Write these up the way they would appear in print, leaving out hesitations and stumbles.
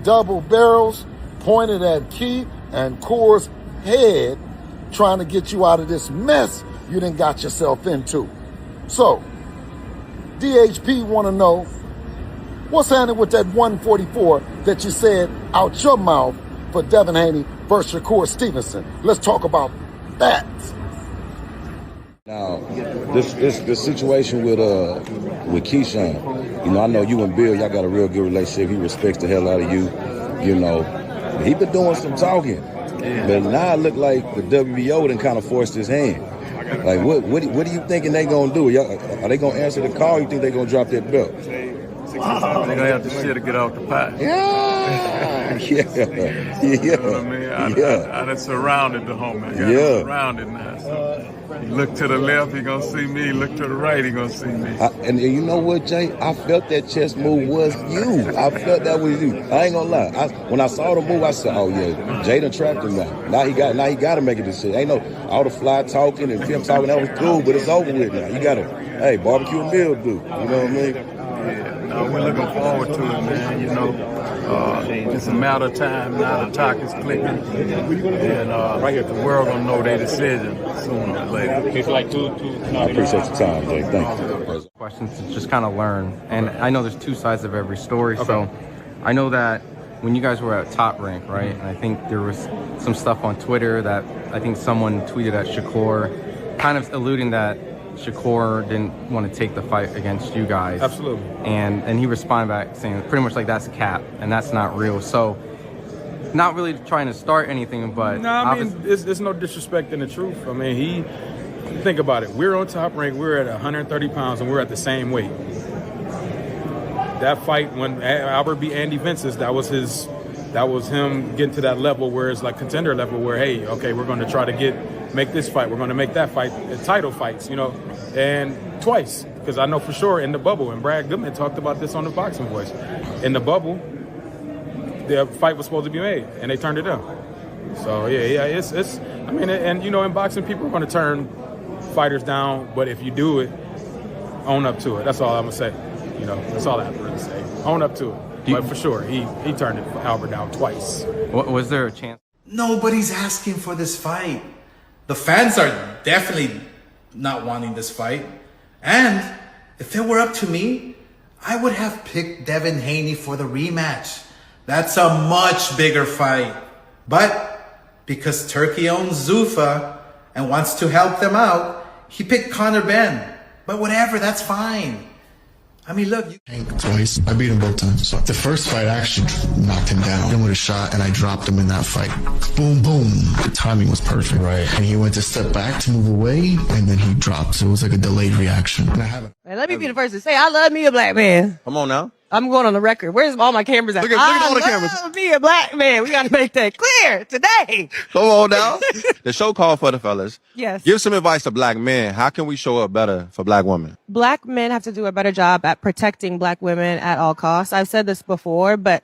double barrels pointed at Key and Core's head, trying to get you out of this mess you done got yourself into. So, DHP want to know, what's happening with that 144 that you said out your mouth for Devin Haney versus Shakur Stevenson? Let's talk about that. Now, this situation with Keyshawn, I know you and Bill, y'all got a real good relationship. He respects the hell out of you, He been doing some talking, but now it look like the WBO done kind of forced his hand. Like, what are you thinking they gonna do? Are they gonna answer the call? Or you think they gonna drop that belt? They're gonna have to shit to get off the pot. Yeah. You know what I mean? I done surrounded the homie. I got him surrounded now. So he look to the left, he gonna see me. Look to the right, he gonna see me. And you know what, Jay? I felt that chess move was you. I felt that was you. I ain't gonna lie. When I saw the move, I said, "Oh yeah, Jay done trapped him now. Now he got to make a decision. Ain't no all the fly talking and him talking. That was cool, but it's over with now. You gotta, barbecue and meal do. You know what I mean?" Yeah, we're looking forward to it, man. It's a matter of time now. The talk is clicking, and the world gonna know their decision sooner or later. It's like two. I appreciate your time, Jay. Thank you. Questions to just kind of learn, and I know there's two sides of every story. Okay. So I know that when you guys were at Top Rank, right? And I think there was some stuff on Twitter that I think someone tweeted at Shakur, kind of alluding that Shakur didn't want to take the fight against you guys. Absolutely. And he responded back saying pretty much like that's cap and that's not real. So not really trying to start anything, but no, I mean there's no disrespect in the truth. I mean, think about it. We're on Top Rank. We're at 130 pounds and we're at the same weight. That fight when Albert beat Andy Vences, that was him getting to that level where it's like contender level where, hey, okay, we're going to try to make this fight. We're going to make that fight title fights, and twice. Because I know for sure in the bubble, and Brad Goodman talked about this on the Boxing Voice. In the bubble, the fight was supposed to be made, and they turned it down. So, it's I mean, and, in boxing, people are going to turn fighters down, but if you do it, own up to it. That's all I'm going to say. That's all I have to really say. Own up to it. But for sure, he turned Albert down twice. Was there a chance? Nobody's asking for this fight. The fans are definitely not wanting this fight. And if it were up to me, I would have picked Devin Haney for the rematch. That's a much bigger fight. But because Turkey owns Zuffa and wants to help them out, he picked Conor Ben. But whatever, that's fine. I mean, look. Hank twice. I beat him both times. So the first fight, I actually knocked him down. Him with a shot, and I dropped him in that fight. Boom, boom. The timing was perfect. Right. And he went to step back to move away, and then he dropped. So it was like a delayed reaction. And let me be the first to say, I love me a black man. Come on now. I'm going on the record. Where's all my cameras at? Look at all the cameras. I love me a black man. We got to make that clear today. Come on now. The show called for the fellas. Yes. Give some advice to black men. How can we show up better for black women? Black men have to do a better job at protecting black women at all costs. I've said this before, but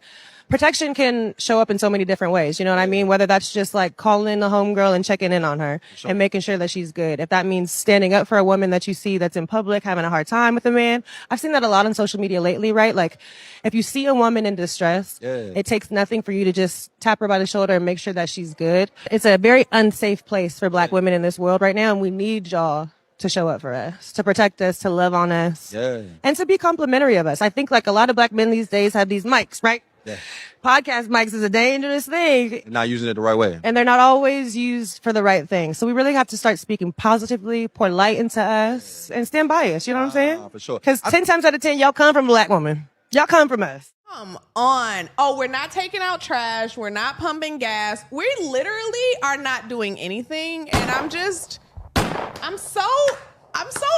protection can show up in so many different ways. You know what I mean? Whether that's just like calling the homegirl and checking in on her and making sure that she's good. If that means standing up for a woman that you see that's in public having a hard time with a man. I've seen that a lot on social media lately, right? Like if you see a woman in distress, it takes nothing for you to just tap her by the shoulder and make sure that she's good. It's a very unsafe place for black women in this world right now. And we need y'all to show up for us, to protect us, to love on us, and to be complimentary of us. I think like a lot of black men these days have these mics, right? Yeah. Podcast mics is a dangerous thing. They're not using it the right way. And they're not always used for the right thing. So we really have to start speaking positively, pour light into us, and stand by us. You know what I'm saying? For sure. Because 10 times out of 10, y'all come from a black woman. Y'all come from us. Come on. Oh, we're not taking out trash. We're not pumping gas. We literally are not doing anything. And I'm so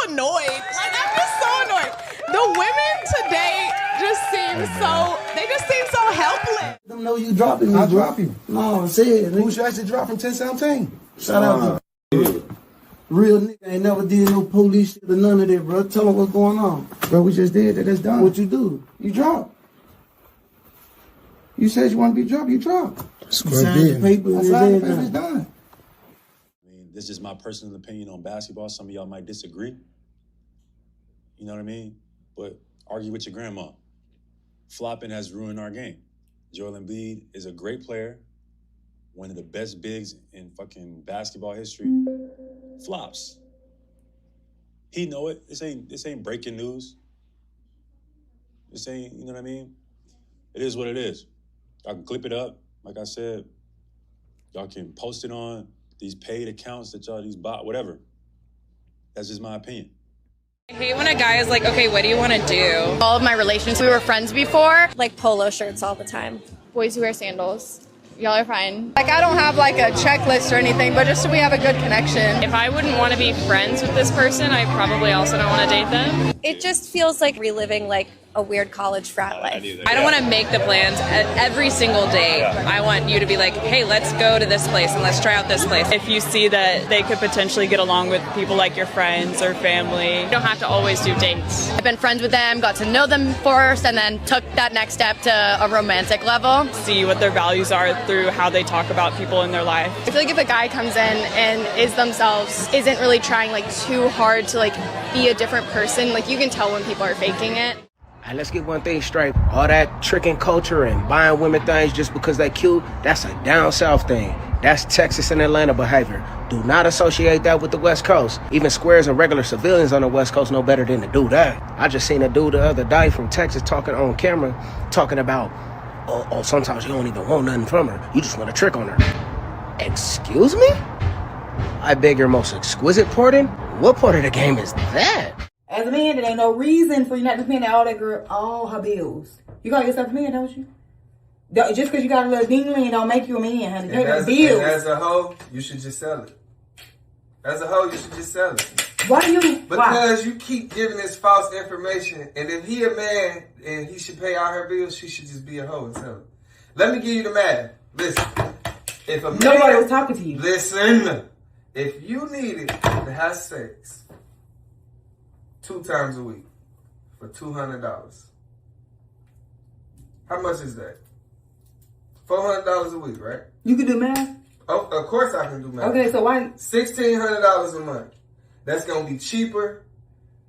annoyed. Like, I'm just so annoyed. The women today they just seem so helpless. Don't know you dropping me. I drop you. No, I'm saying. Who should actually drop him 10-17? Shout out to real nigga. Ain't never did no police shit or none of that, bro. Tell him what's going on. Bro, we just did that. That's done. What you do? You drop. You said you want to be dropped. You drop. Square bid. It's done. This is just my personal opinion on basketball. Some of y'all might disagree. You know what I mean? But argue with your grandma. Flopping has ruined our game. Joel Embiid is a great player, one of the best bigs in fucking basketball history. Flops. He know it. This ain't breaking news. This ain't, you know what I mean? It is what it is. Y'all can clip it up. Like I said, y'all can post it on these paid accounts that y'all, these bot, whatever. That's just my opinion. I hate when a guy is like, okay, what do you want to do? All of my relations, we were friends before. Like polo shirts all the time. Boys who wear sandals. Y'all are fine. Like, I don't have like a checklist or anything, but just so we have a good connection. If I wouldn't want to be friends with this person, I probably also don't want to date them. It just feels like reliving like a weird college frat life. I don't want to make the plans every single day. I want you to be like, hey, let's go to this place and let's try out this place. If you see that they could potentially get along with people like your friends or family, you don't have to always do dates. I've been friends with them, got to know them first, and then took that next step to a romantic level. See what their values are through how they talk about people in their life. I feel like if a guy comes in and is themselves, isn't really trying like too hard to like be a different person, like you can tell when people are faking it. And let's get one thing straight. All that tricking culture and buying women things just because they cute, that's a down south thing. That's Texas and Atlanta behavior. Do not associate that with the West Coast. Even squares and regular civilians on the West Coast know better than to do that. I just seen a dude the other day from Texas talking on camera, talking about, oh, sometimes you don't even want nothing from her. You just want to trick on her. Excuse me? I beg your most exquisite pardon? What part of the game is that? As a man, there ain't no reason for you not to pay all her bills. You call yourself a man, don't you? Just because you got a little dingling don't make you a man, honey. Pay the bills. And as a hoe, you should just sell it. As a hoe, you should just sell it. Why do you? Because you keep giving this false information, and if he a man and he should pay all her bills, she should just be a hoe and sell it. Let me give you the math. Listen, if a man, nobody was talking to you. Listen, if you needed to have sex 2 times a week for $200. How much is that? $400 a week, right? You can do math? Oh, of course I can do math. Okay, so why? $1,600 a month. That's going to be cheaper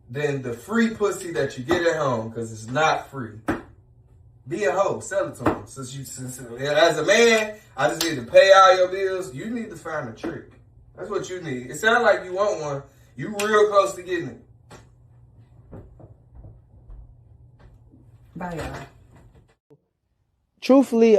than the free pussy that you get at home because it's not free. Be a hoe. Sell it to him. Since as a man, I just need to pay all your bills. You need to find a trick. That's what you need. It sounds like you want one. You real close to getting it. Bye, y'all. Truthfully,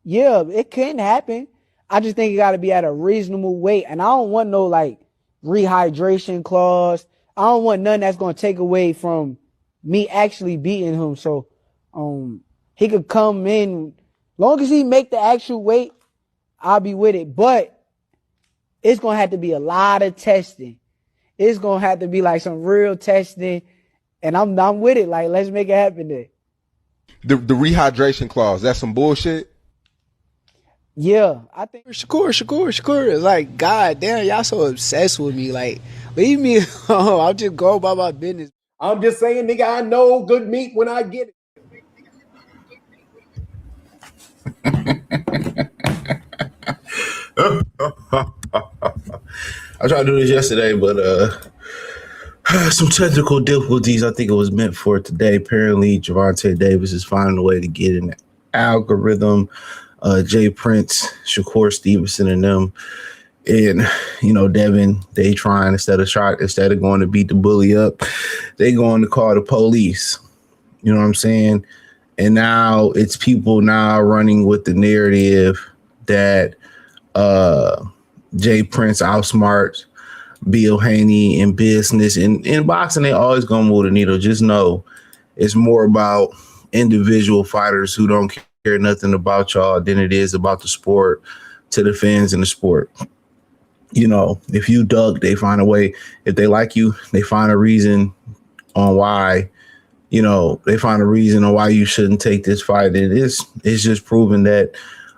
yeah, it can happen. I just think it got to be at a reasonable weight. And I don't want no, like, rehydration clause. I don't want nothing that's going to take away from me actually beating him. So, he could come in. Long as he make the actual weight, I'll be with it. But it's going to have to be a lot of testing. It's going to have to be, like, some real testing. And I'm with it. Like, let's make it happen there. The rehydration clause, that's some bullshit? Yeah, I think Shakur is like, God damn, y'all so obsessed with me. Like, leave me alone. I'll just go about my business. I'm just saying, nigga, I know good meat when I get it. I tried to do this yesterday, but some technical difficulties. I think it was meant for today. Apparently, Javante Davis is finding a way to get in the algorithm. Jay Prince, Shakur Stevenson, and them, and Devin. They trying instead of going to beat the bully up, they going to call the police. You know what I'm saying? And now it's people now running with the narrative that Jay Prince outsmarts Bill Haney in business. In boxing, they always gonna move the needle. Just know it's more about individual fighters who don't care nothing about y'all than it is about the sport to the fans in the sport. If you duck, they find a way. If they like you, they find a reason on why, they find a reason on why you shouldn't take this fight. It's just proven that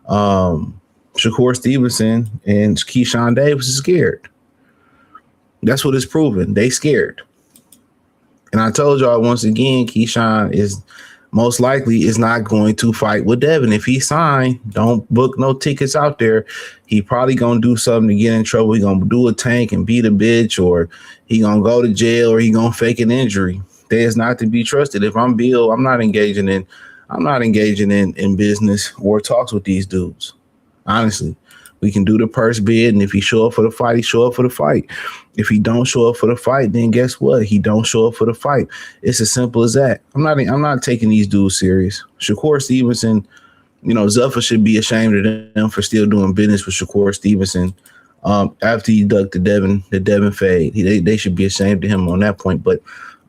Shakur Stevenson and Keyshawn Davis is scared. That's what it's proven. They scared. And I told y'all once again, Keyshawn is most likely is not going to fight with Devin. If he signed, don't book no tickets out there. He probably gonna do something to get in trouble. He gonna do a tank and beat a bitch, or he gonna go to jail, or he gonna fake an injury. That is not to be trusted. If I'm Bill, I'm not engaging in I'm not engaging in business or talks with these dudes. Honestly, we can do the purse bid, and if he show up for the fight, he show up for the fight. If he don't show up for the fight, then guess what? He don't show up for the fight. It's as simple as that. I'm not taking these dudes serious. Shakur Stevenson, Zuffa should be ashamed of them for still doing business with Shakur Stevenson. After he ducked the Devin fade, they should be ashamed of him on that point. But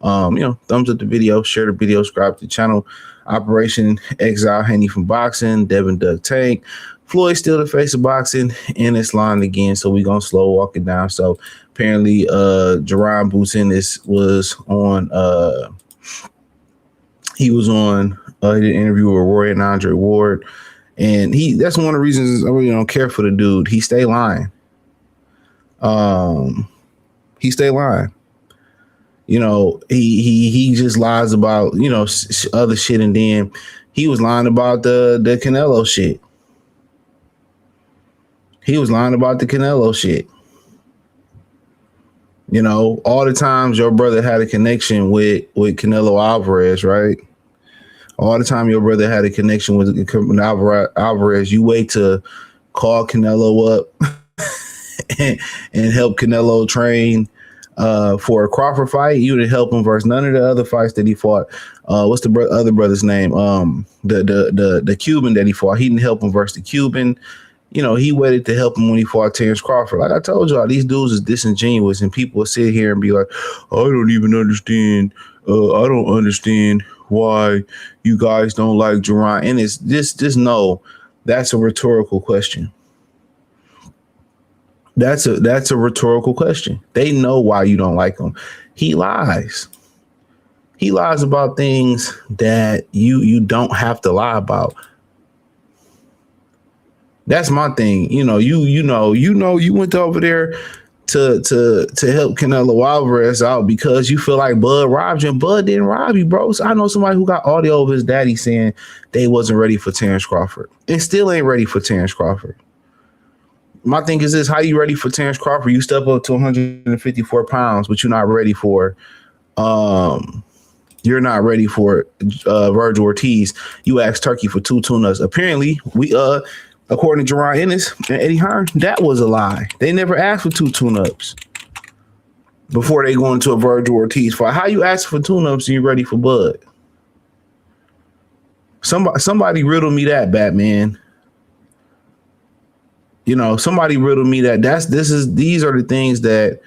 thumbs up the video, share the video, subscribe to the channel. Operation Exile Haney from boxing, Devin Duck Tank. Floyd still the face of boxing, and it's lying again, so we're gonna slow walk it down. So apparently Jerron Boots Ennis was on he did an interview with Roy and Andre Ward, and that's one of the reasons I really don't care for the dude. He stay lying. He stay lying. He just lies about other shit, and then he was lying about the Canelo shit. He was lying about the Canelo shit. All the times your brother had a connection with Canelo Alvarez, right? All the time your brother had a connection with Alvarez, you wait to call Canelo up and help Canelo train for a Crawford fight. You didn't help him versus none of the other fights that he fought. What's the other brother's name? The Cuban that he fought. He didn't help him versus the Cuban. He waited to help him when he fought Terrence Crawford. Like I told y'all, these dudes is disingenuous, and people will sit here and be like, I don't even understand. I don't understand why you guys don't like Jerron. And it's just know that's a rhetorical question. That's a rhetorical question. They know why you don't like him. He lies. He lies about things that you don't have to lie about. That's my thing. You went over there to help Canelo Alvarez out because you feel like Bud robbed you, and Bud didn't rob you, bro. So I know somebody who got audio of his daddy saying they wasn't ready for Terrence Crawford and still ain't ready for Terrence Crawford. My thing is this: how you ready for Terrence Crawford? You step up to 154 pounds, but you're not ready for Virgil Ortiz. You asked Turkey for 2 tune-ups. Apparently, according to Jerron Ennis and Eddie Hearn, that was a lie. They never asked for 2 tune-ups before they go into a Virgil Ortiz fight. How you ask for tune-ups and you ready for Bud? Somebody riddle me that, Batman. Somebody riddle me that. These are the things that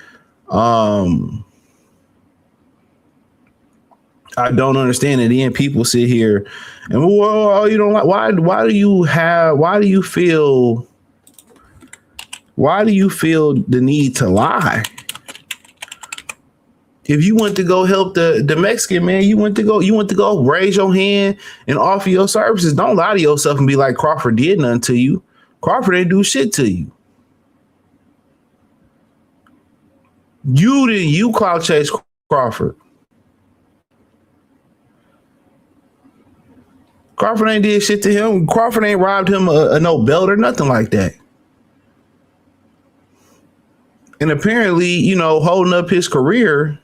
I don't understand. And then people sit here and you don't like. Why do you feel the need to lie? If you went to go help the Mexican man, you went to go raise your hand and offer your services. Don't lie to yourself and be like Crawford did nothing to you. Crawford ain't do shit to you. You clout chase Crawford. Crawford ain't did shit to him. Crawford ain't robbed him a no belt or nothing like that. And apparently, holding up his career,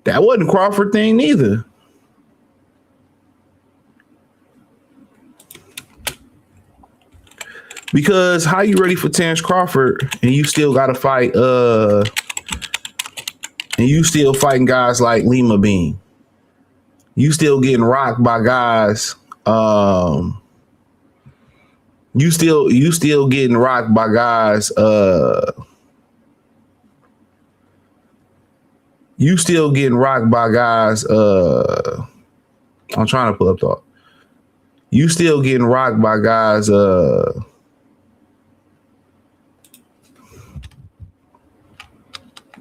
that wasn't a Crawford thing neither. Because how you ready for Terrence Crawford and you still got to fight and you still fighting guys like Lima Bean? You still getting rocked by guys. You still getting rocked by guys. You still getting rocked by guys. I'm trying to pull up thought. You still getting rocked by guys.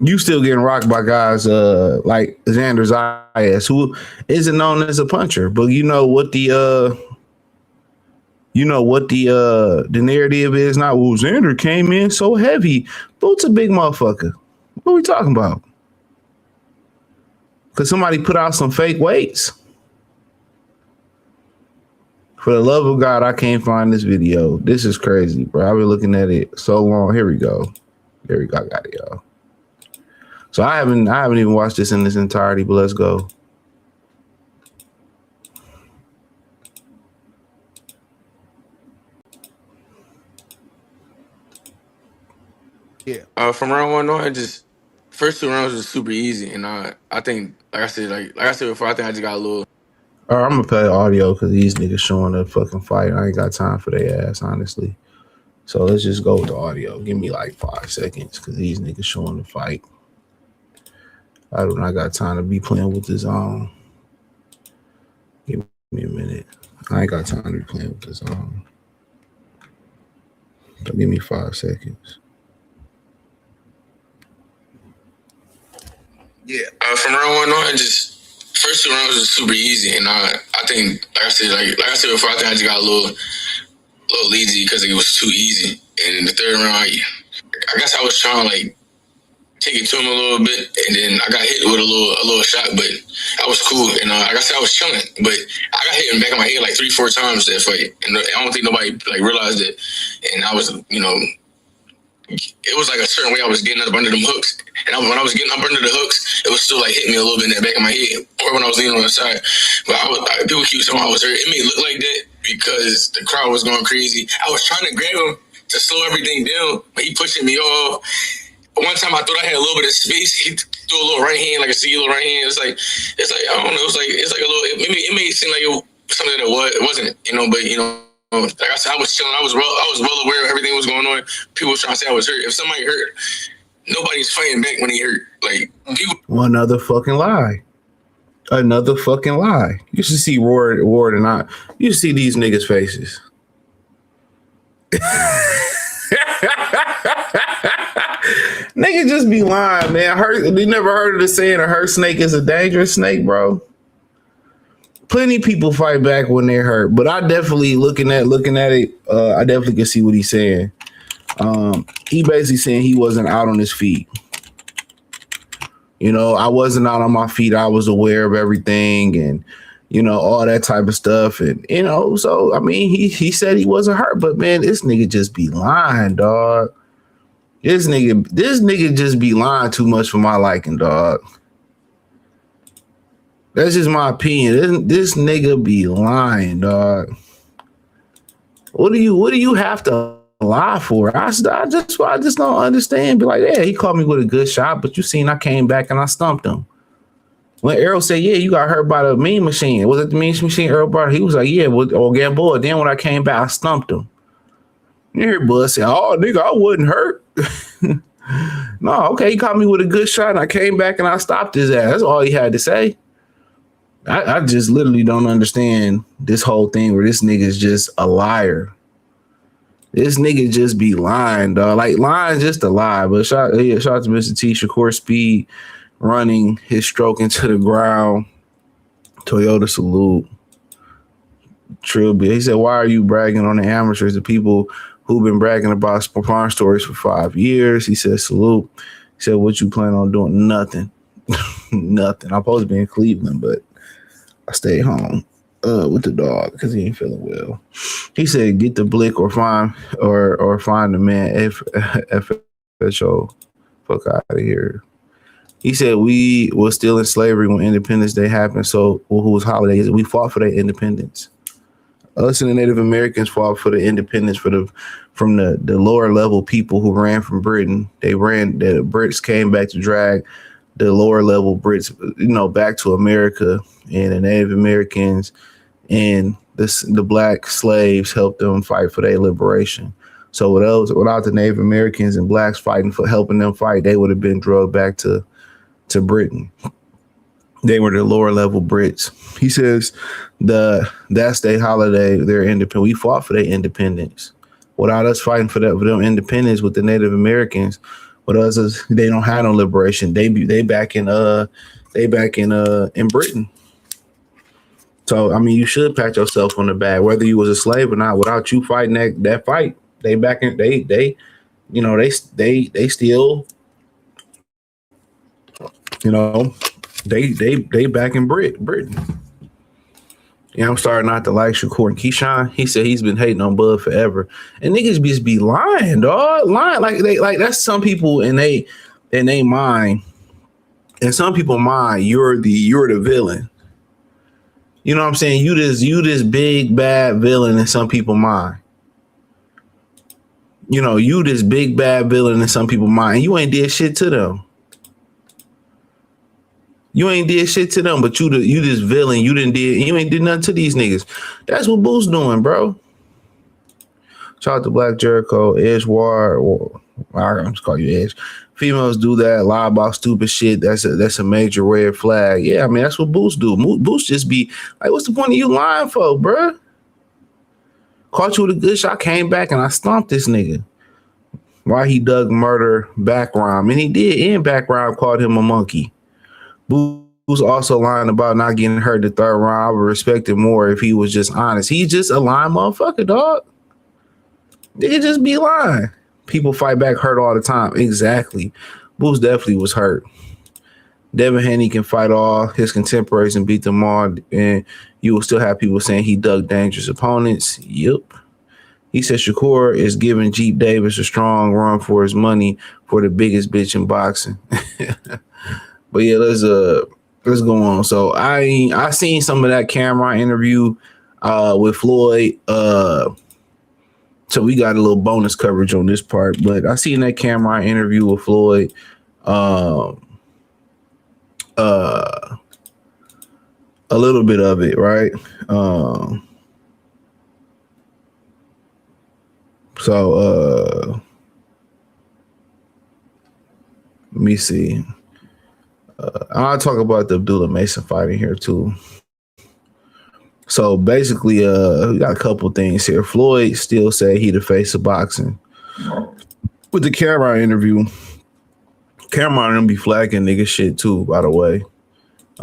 You still getting rocked by guys like Xander Zayas, who isn't known as a puncher, but you know what the narrative is now. Well, Xander came in so heavy. Boot's a big motherfucker. What are we talking about? Because somebody put out some fake weights. For the love of God, I can't find this video. This is crazy, bro. I've been looking at it so long. Here we go. I got it, y'all. So I haven't even watched this in its entirety, but let's go. From round one on, first 2 rounds was super easy, and I think like I said before, I think I just got a little. All right, I'm gonna play the audio because these niggas showing the fucking fight. I ain't got time for their ass, honestly. So let's just go with the audio. Give me like 5 seconds because these niggas showing the fight. I do not got time to be playing with this on. Give me a minute. I ain't got time to be playing with this on. So give me 5 seconds. Yeah, from round one on, first 2 rounds was super easy, and I think like I said before, I think I just got a little lazy because it was too easy. And in the third round, I guess I was trying to like take it to him a little bit, and then I got hit with a little shot, but I was cool. And like I said, I was chilling, but I got hit in the back of my head like 3-4 times that fight, and I don't think nobody like realized it. And I was, it was like a certain way I was getting up under them hooks, and when I was getting up under the hooks, it was still like hitting me a little bit in the back of my head, or when I was leaning on the side. But people keep saying I was hurt. It may look like that because the crowd was going crazy. I was trying to grab him to slow everything down, but he pushing me off. One time I thought I had a little bit of space. He threw a little right hand, like a singular right hand. It's like I don't know. It's like a little. It made it seem like it was something that it wasn't. But like I said, I was chilling. I was well aware of everything that was going on. People were trying to say I was hurt. If somebody hurt, nobody's fighting back when he hurt. Like people. Another fucking lie. Another fucking lie. You should see Ward and I. You should see these niggas' faces. Niggas just be lying, man. You never heard of the saying a hurt snake is a dangerous snake, bro? Plenty people fight back when they're hurt, but I definitely looking at it, I definitely can see what he's saying. He basically saying he wasn't out on his feet. I wasn't out on my feet. I was aware of everything and, all that type of stuff. And, so, I mean, he said he wasn't hurt, but man, this nigga just be lying, dog. This nigga just be lying too much for my liking, dog. That's just my opinion. This nigga be lying, dog. What do you have to lie for? I just don't understand. Be like, yeah, he caught me with a good shot, but you seen I came back and I stumped him. When Errol said, yeah, you got hurt by the mean machine. Was it the mean machine Errol brought? He was like, yeah, Gamboa. Then when I came back, I stumped him. You hear Bud say, oh, nigga, I wasn't hurt. No, okay, he caught me with a good shot and I came back and I stopped his ass. That's all he had to say. I just literally don't understand this whole thing where this nigga's just a liar. This nigga just be lying, dog. Like, lying just a lie. But shout out to Mr. T. Shakur Speed running his stroke into the ground. Toyota salute. Trilby. He said, why are you bragging on the amateurs, the people who've been bragging about farm stories for 5 years? He said, salute. He said, what you plan on doing? Nothing. Nothing. I'm supposed to be in Cleveland, but I stayed home with the dog because he ain't feeling well. He said, get the blick or find the man. FHO. Fuck out of here. He said we were still in slavery when Independence Day happened. So whose holiday is it? We fought for their independence. Us and the Native Americans fought for the independence from the lower level people who ran from Britain. The Brits came back to drag the lower level Brits, back to America, and the Native Americans and the black slaves helped them fight for their liberation. So without the Native Americans and blacks fighting for helping them fight, they would have been drugged back to Britain. They were the lower level Brits. He says that's their holiday, their independence. We fought for their independence. Without us fighting for them independence with the Native Americans, with us, they don't have no liberation. They back in Britain. So I mean, you should pat yourself on the back, whether you was a slave or not. Without you fighting that fight, they back in they still. They back in Britain. Yeah, I'm starting not to like Shakur and Keyshawn. He said he's been hating on Bud forever, and niggas just be lying, dog. Lying like that's some people in they mind, and some people mind you're the villain. You know what I'm saying? You this big bad villain in some people mind. you know, you this big bad villain in some people's mind, and you ain't did shit to them. You ain't did shit to them, but you this villain. You ain't did nothing to these niggas. That's what Boo's doing, bro. Shout out to Black Jericho, Edgeward, or I'm just calling you Edge. Females do that, lie about stupid shit. That's a major red flag. Yeah, I mean that's what Boost do. Boost just be like, what's the point of you lying for, bro? Caught you with a good shot, came back and I stomped this nigga. Why he dug murder background, and he did in background called him a monkey. Boo's also lying about not getting hurt the third round. I would respect it more if he was just honest. He's just a lying motherfucker, dog. They just be lying. People fight back hurt all the time. Exactly. Boo's definitely was hurt. Devin Haney can fight all his contemporaries and beat them all, and you will still have people saying he dug dangerous opponents. Yep. He said Shakur is giving Jeep Davis a strong run for his money for the biggest bitch in boxing. But yeah, let's go on. So I seen some of that Cameron interview with Floyd. So we got a little bonus coverage on this part, but I seen that Cameron interview with Floyd. A little bit of it, right? Let me see. I'll talk about the Abdullah Mason fight in here too. So basically, we got a couple things here. Floyd still say he the face of boxing. With the Cameron interview, Cameron gonna be flagging nigga shit too, by the way.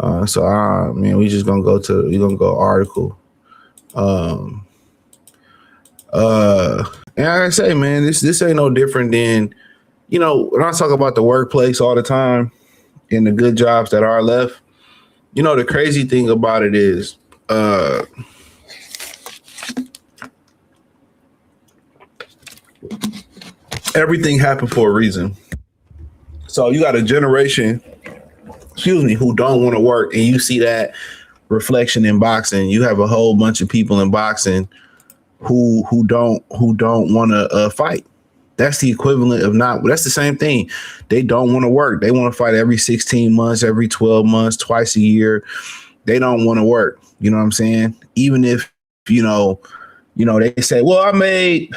We just gonna go article. And like I say, man, this ain't no different than, you know, when I talk about the workplace all the time and the good jobs that are left, you know, the crazy thing about it is, everything happened for a reason. So you got a generation, who don't want to work, and you see that reflection in boxing. You have a whole bunch of people in boxing who don't want to fight. That's the equivalent of that's the same thing. They don't want to work. They want to fight every 16 months, every 12 months, twice a year. They don't want to work. You know what I'm saying? Even if, you know, they say, well, I made,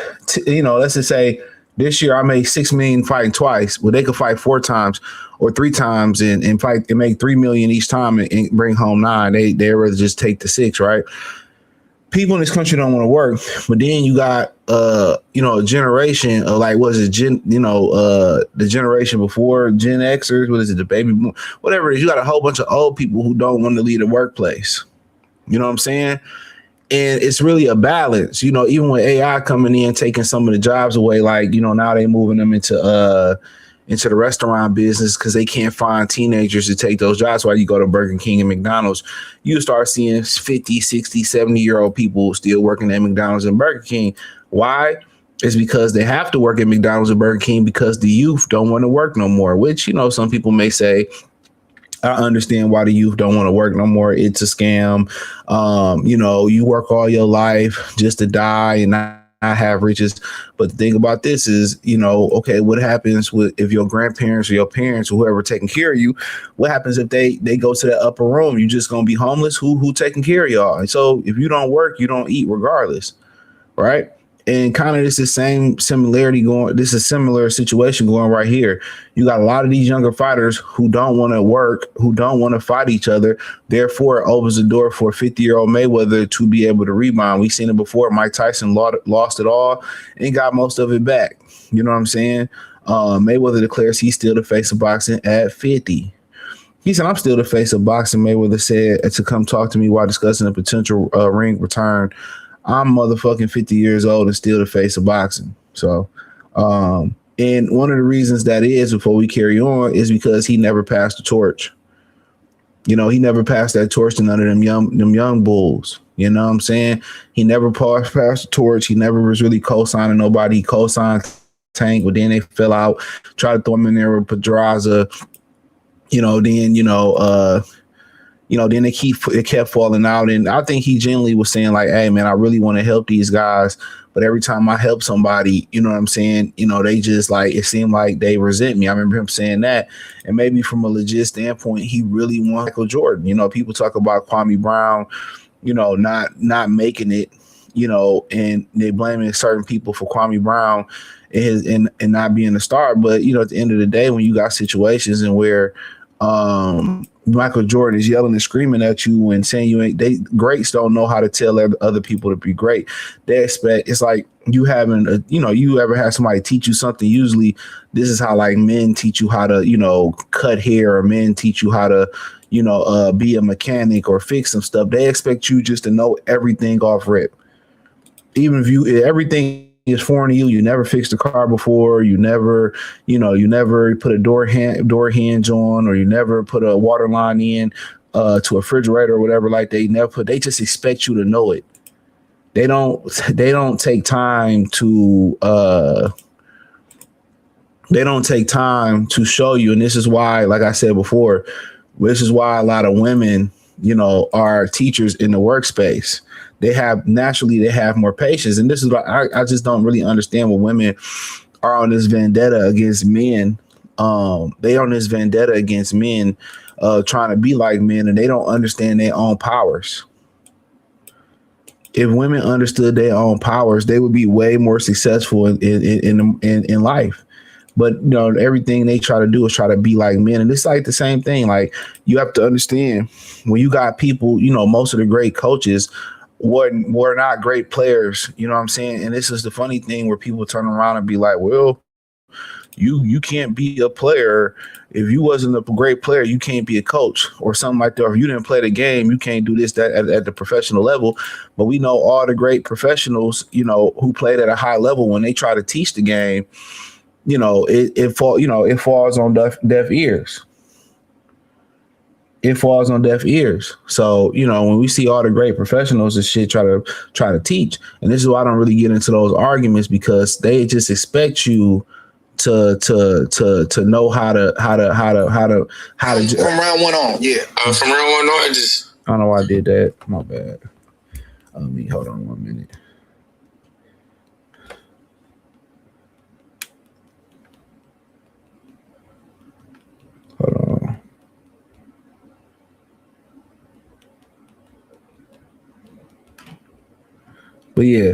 let's just say this year I made $6 million fighting twice. Well, they could fight 4 times or 3 times and fight and make $3 million each time and bring home 9. They rather just take the 6, right? People in this country don't want to work, but then you got a generation of the generation before Gen Xers, what is it, the baby boom, whatever it is, you got a whole bunch of old people who don't want to leave the workplace. You know what I'm saying? And it's really a balance, even with AI coming in, taking some of the jobs away, now they moving them into the restaurant business because they can't find teenagers to take those jobs. While you go to Burger King and McDonald's, you start seeing 50, 60, 70-year-old people still working at McDonald's and Burger King. Why? It's because they have to work at McDonald's and Burger King because the youth don't want to work no more, which, some people may say, I understand why the youth don't want to work no more. It's a scam. You work all your life just to die and not have riches. But the thing about this is, okay, what happens if your grandparents or your parents or whoever taking care of you, what happens if they go to the upper room? You just gonna be homeless? Who taking care of y'all? And so if you don't work, you don't eat regardless, right? And kind of this is same similarity going. This is a similar situation going right here. You got a lot of these younger fighters who don't want to work, who don't want to fight each other. Therefore, it opens the door for a 50-year-old Mayweather to be able to rebound. We've seen it before. Mike Tyson lost it all and got most of it back. You know what I'm saying? Mayweather declares he's still the face of boxing at 50. He said, I'm still the face of boxing, Mayweather said, to come talk to me while discussing a potential ring return. I'm motherfucking 50 years old and still the face of boxing. So, and one of the reasons that is, before we carry on, is because he never passed the torch. He never passed that torch to none of them young bulls. You know what I'm saying? He never passed the torch. He never was really co-signing nobody. He co-signed Tank, but then they fell out. Tried to throw him in there with Pedraza. then it kept falling out. And I think he genuinely was saying like, hey man, I really want to help these guys. But every time I help somebody, you know what I'm saying? They just like, it seemed like they resent me. I remember him saying that. And maybe from a legit standpoint, he really wants Michael Jordan. People talk about Kwame Brown, not making it, and they blaming certain people for Kwame Brown and not being a star. But, at the end of the day, when you got situations and where Michael Jordan is yelling and screaming at you and saying greats don't know how to tell other people to be great. They expect, it's like you having you ever have somebody teach you something. Usually this is how like men teach you how to, cut hair, or men teach you how to, be a mechanic or fix some stuff. They expect you just to know everything off rip. Even if everything is foreign to you, you never fixed a car before, you never put a door hinge on, or you never put a water line in to a refrigerator or whatever, like they just expect you to know it. They don't take time to show you. And this is why, like I said before, this is why a lot of women, are teachers in the workspace. They have more patience. And this is why I just don't really understand when women are on this vendetta against men. They on this vendetta against men, trying to be like men, and they don't understand their own powers. If women understood their own powers, they would be way more successful in life. But everything they try to do is try to be like men, and it's like the same thing. Like, you have to understand, when you got people, most of the great coaches were not great players, you know what I'm saying? And this is the funny thing, where people turn around and be like, well, you can't be a player. If you wasn't a great player, you can't be a coach or something like that. Or if you didn't play the game, you can't do this, that at the professional level. But we know all the great professionals, who played at a high level, when they try to teach the game, it falls on deaf ears. It falls on deaf ears. So, when we see all the great professionals and shit try to teach, and this is why I don't really get into those arguments, because they just expect you to know how to from round one on. Yeah. From round one on, I don't know why I did that. My bad. Hold on 1 minute. Hold on. But yeah,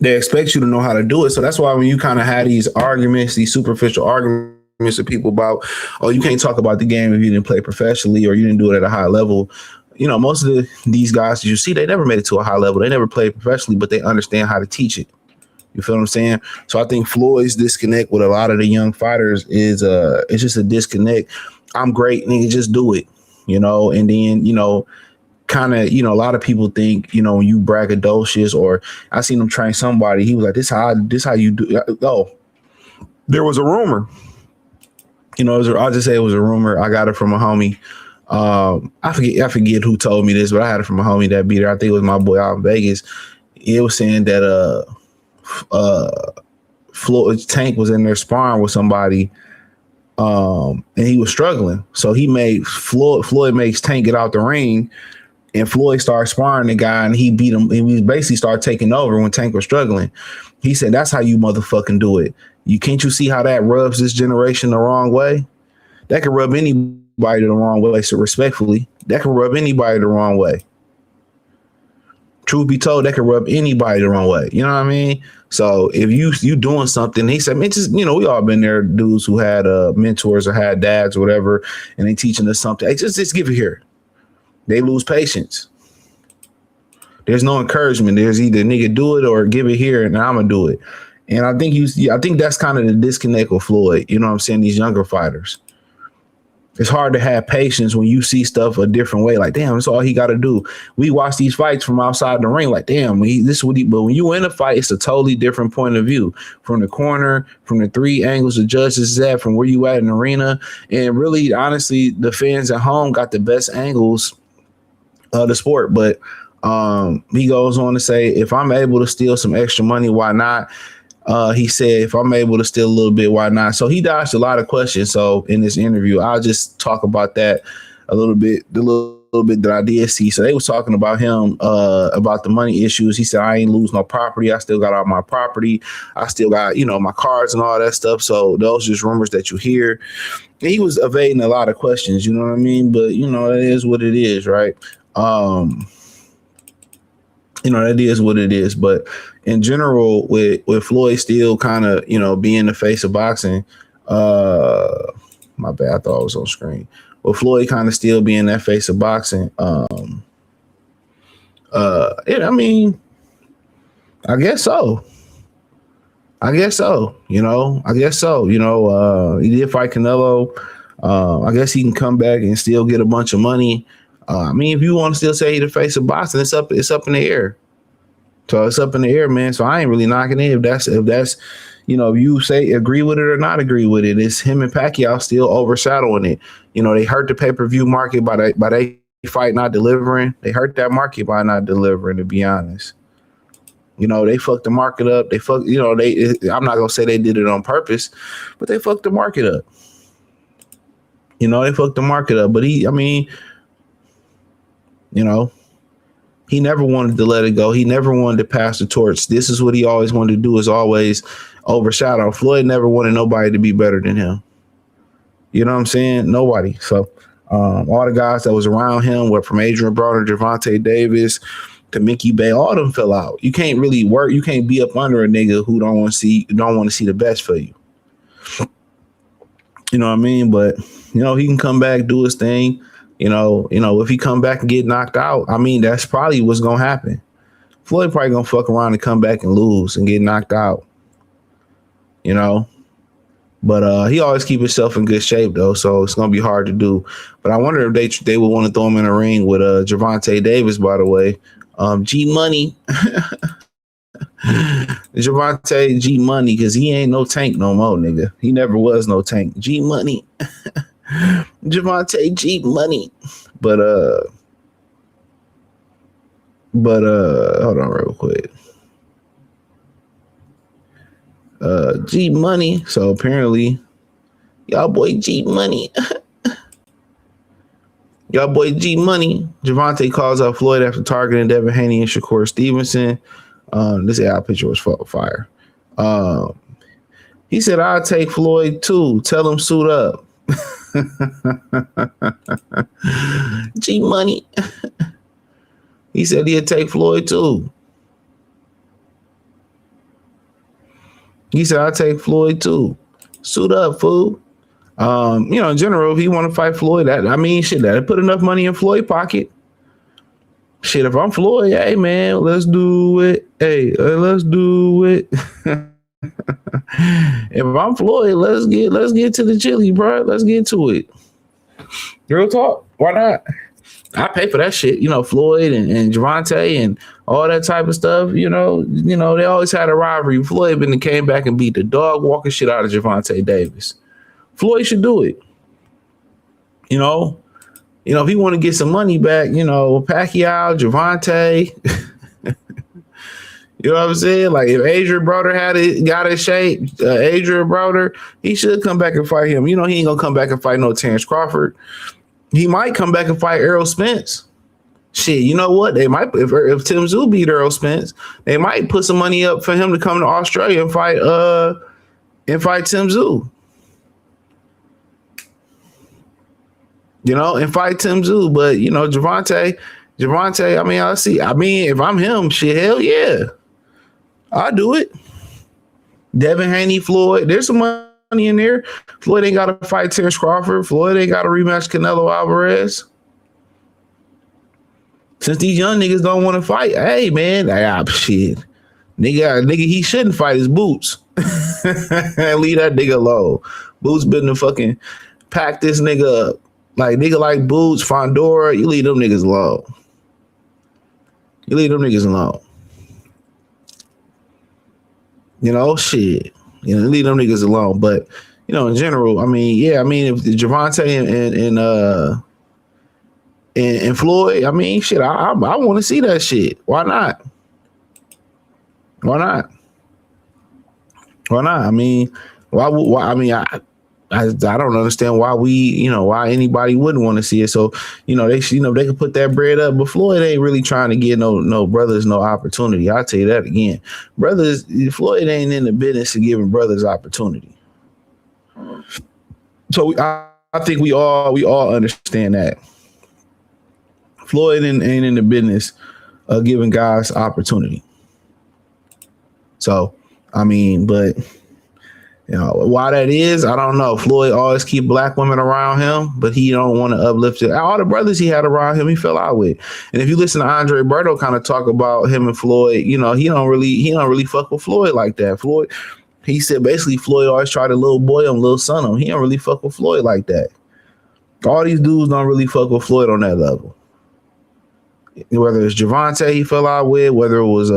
they expect you to know how to do it. So that's why when you kind of have these arguments, these superficial arguments with people about, oh, you can't talk about the game if you didn't play professionally or you didn't do it at a high level. Most of these guys that you see, they never made it to a high level. They never played professionally, but they understand how to teach it. You feel what I'm saying? So I think Floyd's disconnect with a lot of the young fighters is it's just a disconnect. I'm great, nigga, just do it. And then, kind of, a lot of people think, when you braggadocious, or I seen him train somebody, he was like, this how you do. Oh, there was a rumor, I'll just say it was a rumor. I got it from a homie. I forget who told me this, but I had it from a homie that beat her. I think it was my boy out in Vegas. It was saying that Floyd's Tank was in there sparring with somebody, and he was struggling. So he made Floyd makes Tank get out the ring, and Floyd started sparring the guy, and he beat him. And we basically started taking over when Tank was struggling. He said, "That's how you motherfucking do it. Can't you see how that rubs this generation the wrong way? That can rub anybody the wrong way. So respectfully, that can rub anybody the wrong way. Truth be told, that can rub anybody the wrong way. You know what I mean? So if you doing something," he said, "Man, just, we all been there, dudes who had mentors or had dads or whatever, and they teaching us something. Hey, just give it here. They lose patience. There's no encouragement. There's either nigga do it or give it here, and I'm gonna do it." And I think that's kind of the disconnect with Floyd. You know what I'm saying? These younger fighters. It's hard to have patience when you see stuff a different way. Like, damn, that's all he got to do. We watch these fights from outside the ring. Like, damn, this is what he. But when you in a fight, it's a totally different point of view. From the corner, from the three angles the judge is at, from where you at in the arena, and really, honestly, the fans at home got the best angles of the sport. But he goes on to say, if I'm able to steal some extra money, why not? He said, if I'm able to steal a little bit, why not? So he dodged a lot of questions. So in this interview, I'll just talk about that a little bit, the little bit that I did see. So they was talking about him, about the money issues. He said, I ain't lose no property. I still got all my property. I still got, my cars and all that stuff. So those just rumors that you hear. And he was evading a lot of questions, you know what I mean? But, it is what it is, right? That is what it is. But in general, with Floyd still kind of, being the face of boxing, my bad, I thought I was on screen. With Floyd kind of still being that face of boxing, I guess so. I guess so. He did fight Canelo. I guess he can come back and still get a bunch of money. If you want to still say he's the face of boxing, it's up in the air. So it's up in the air, man. So I ain't really knocking it. If that's you say agree with it or not agree with it, it's him and Pacquiao still overshadowing it. They hurt the pay-per-view market by they fight not delivering. They hurt that market by not delivering, to be honest. They fucked the market up. I'm not gonna say they did it on purpose, but they fucked the market up. They fucked the market up. But he never wanted to let it go. He never wanted to pass the torch. This is what he always wanted to do, is always overshadow. Floyd never wanted nobody to be better than him. You know what I'm saying? Nobody. So all the guys that was around him were from Adrian Broner, Gervonta Davis, to Mickey Bay, all of them fell out. You can't really work. You can't be up under a nigga who don't want to see the best for you. You know what I mean? But he can come back, do his thing. If he come back and get knocked out, that's probably what's gonna happen. Floyd probably gonna fuck around and come back and lose and get knocked out. But he always keep himself in good shape though, so it's gonna be hard to do. But I wonder if they would want to throw him in a ring with Gervonta Davis, by the way. G Money. Gervonta G Money, because he ain't no Tank no more, nigga. He never was no Tank. G Money. Gervonta G Money. But hold on real quick. G Money. So apparently y'all boy G Money. Y'all boy G Money. Gervonta calls out Floyd after targeting Devin Haney and Shakur Stevenson. This AI picture was fire. He said, I'll take Floyd too. Tell him suit up. G Money. He said he'd take Floyd too. He said, I'll take Floyd too. Suit up, fool. In general, if he want to fight Floyd, that'd put enough money in Floyd pocket. Shit, if I'm Floyd, hey man, let's do it. Hey, let's do it. If I'm Floyd, let's get to the chili, bro. Let's get to it. Real talk. Why not? I pay for that shit. Floyd and Gervonta and all that type of stuff. They always had a rivalry. Floyd came back and beat the dog walking shit out of Gervonta Davis. Floyd should do it. If he want to get some money back, Pacquiao, Gervonta. You know what I'm saying? Like if Adrian Broner got in shape, Adrian Broner, he should come back and fight him. He ain't gonna come back and fight no Terrence Crawford. He might come back and fight Errol Spence. Shit, you know what? They might if Tim Tszyu beat Errol Spence, they might put some money up for him to come to Australia and fight Tim Tszyu. And fight Tim Tszyu. But Gervonta, I'll see. If I'm him, shit, hell yeah. I'll do it. Devin Haney, Floyd. There's some money in there. Floyd ain't got to fight Terrence Crawford. Floyd ain't got to rematch Canelo Alvarez. Since these young niggas don't want to fight, hey man, shit. Nigga, he shouldn't fight his Boots. Leave that nigga alone. Boots been to fucking pack this nigga up. Like nigga like Boots, Fondora, you leave them niggas alone. Shit. Leave them niggas alone. But, in general, if Gervonta and Floyd, shit, I want to see that shit. Why not? I don't understand why why anybody wouldn't want to see it. So, they could put that bread up, but Floyd ain't really trying to give no brothers no opportunity. I'll tell you that again. Floyd ain't in the business of giving brothers opportunity. So I think we all understand that. Floyd ain't in the business of giving guys opportunity. So, but why that is, I don't know. Floyd always keep black women around him, but he don't want to uplift it. All the brothers he had around him, he fell out with. And if you listen to Andre Berto kind of talk about him and Floyd, he don't really fuck with Floyd like that. Floyd, he said basically Floyd always tried to little boy him, little son him. He don't really fuck with Floyd like that. All these dudes don't really fuck with Floyd on that level. Whether it's Javante he fell out with, whether it was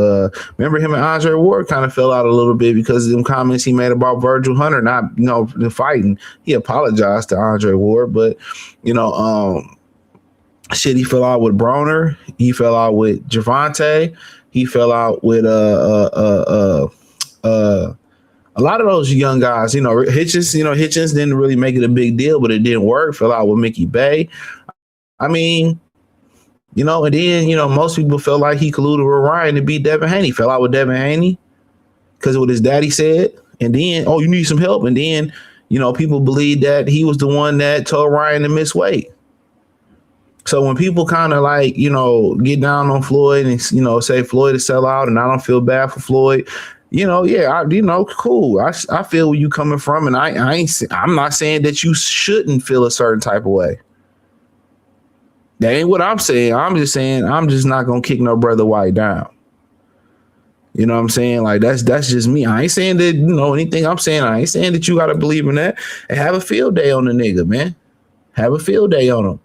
remember him and Andre Ward kind of fell out a little bit because of them comments he made about Virgil Hunter not the fighting. He apologized to Andre Ward, but he fell out with Broner, he fell out with Javante, he fell out with a lot of those young guys. Hitchens didn't really make it a big deal, but it didn't work. Fell out with Mickey Bay. And then, most people felt like he colluded with Ryan to beat Devin Haney. Fell out with Devin Haney because of what his daddy said. And then, you need some help. And then, people believe that he was the one that told Ryan to miss weight. So when people kind of get down on Floyd and, say Floyd is sell out and I don't feel bad for Floyd, cool. I feel where you coming from. And I'm not saying that you shouldn't feel a certain type of way. That ain't what I'm saying. I'm just saying I'm just not gonna kick no brother white down. You know what I'm saying? Like that's just me. I ain't saying that anything I'm saying. I ain't saying that you gotta believe in that. And have a field day on the nigga, man. Have a field day on him.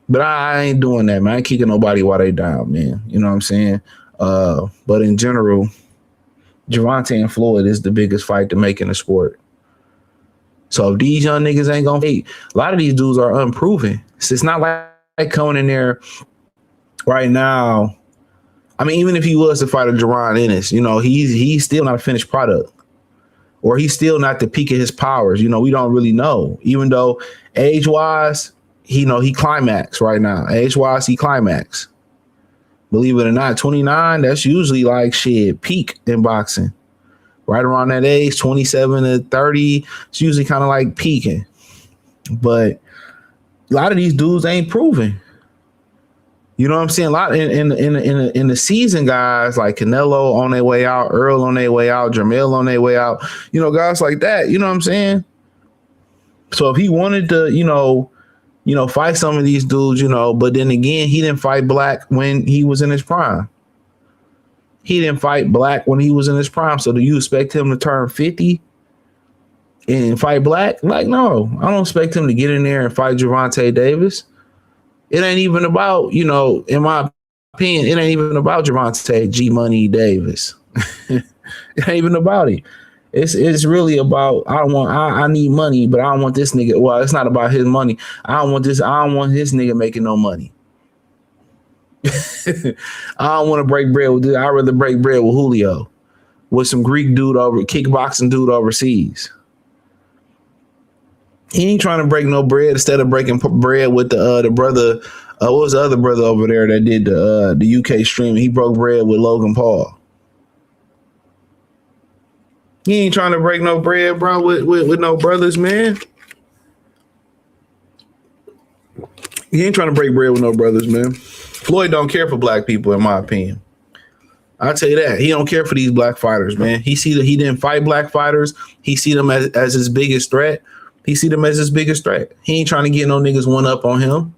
But I ain't doing that, man. I ain't kicking nobody while they down, man. You know what I'm saying? But in general, Javante and Floyd is the biggest fight to make in the sport. So if these young niggas ain't gonna fight, a lot of these dudes are unproven. So it's not like coming in there right now. Even if he was to fight a Jaron Ennis, he's still not a finished product, or he's still not the peak of his powers. We don't really know. Even though age wise, he climax right now. Age wise, he climax. Believe it or not, 29. That's usually like peak in boxing. Right around that age, 27 to 30. It's usually kind of like peaking, but a lot of these dudes ain't proven. You know what I'm saying? A lot in the season, guys like Canelo on their way out, Earl on their way out, Jermell on their way out. Guys like that. You know what I'm saying? So if he wanted to, fight some of these dudes, but then again, he didn't fight Black when he was in his prime. He didn't fight Black when he was in his prime. So do you expect him to turn 50? And fight Black? Like, no, I don't expect him to get in there and fight Gervonta Davis. It ain't even about, in my opinion, it ain't even about Gervonta G Money Davis. It ain't even about it. It's really about I need money, but I don't want this nigga. Well, it's not about his money. I don't want his nigga making no money. I don't want to break bread with this. I'd rather break bread with Julio, with some Greek kickboxing dude overseas. He ain't trying to break no bread. Instead of breaking bread with the brother, what was the other brother over there that did the UK stream? He broke bread with Logan Paul. He ain't trying to break no bread, bro, with no brothers, man. He ain't trying to break bread with no brothers, man. Floyd don't care for black people, in my opinion. I'll tell you that. He don't care for these black fighters, man. He see that he didn't fight black fighters. He see them as his biggest threat. He ain't trying to get no niggas one up on him.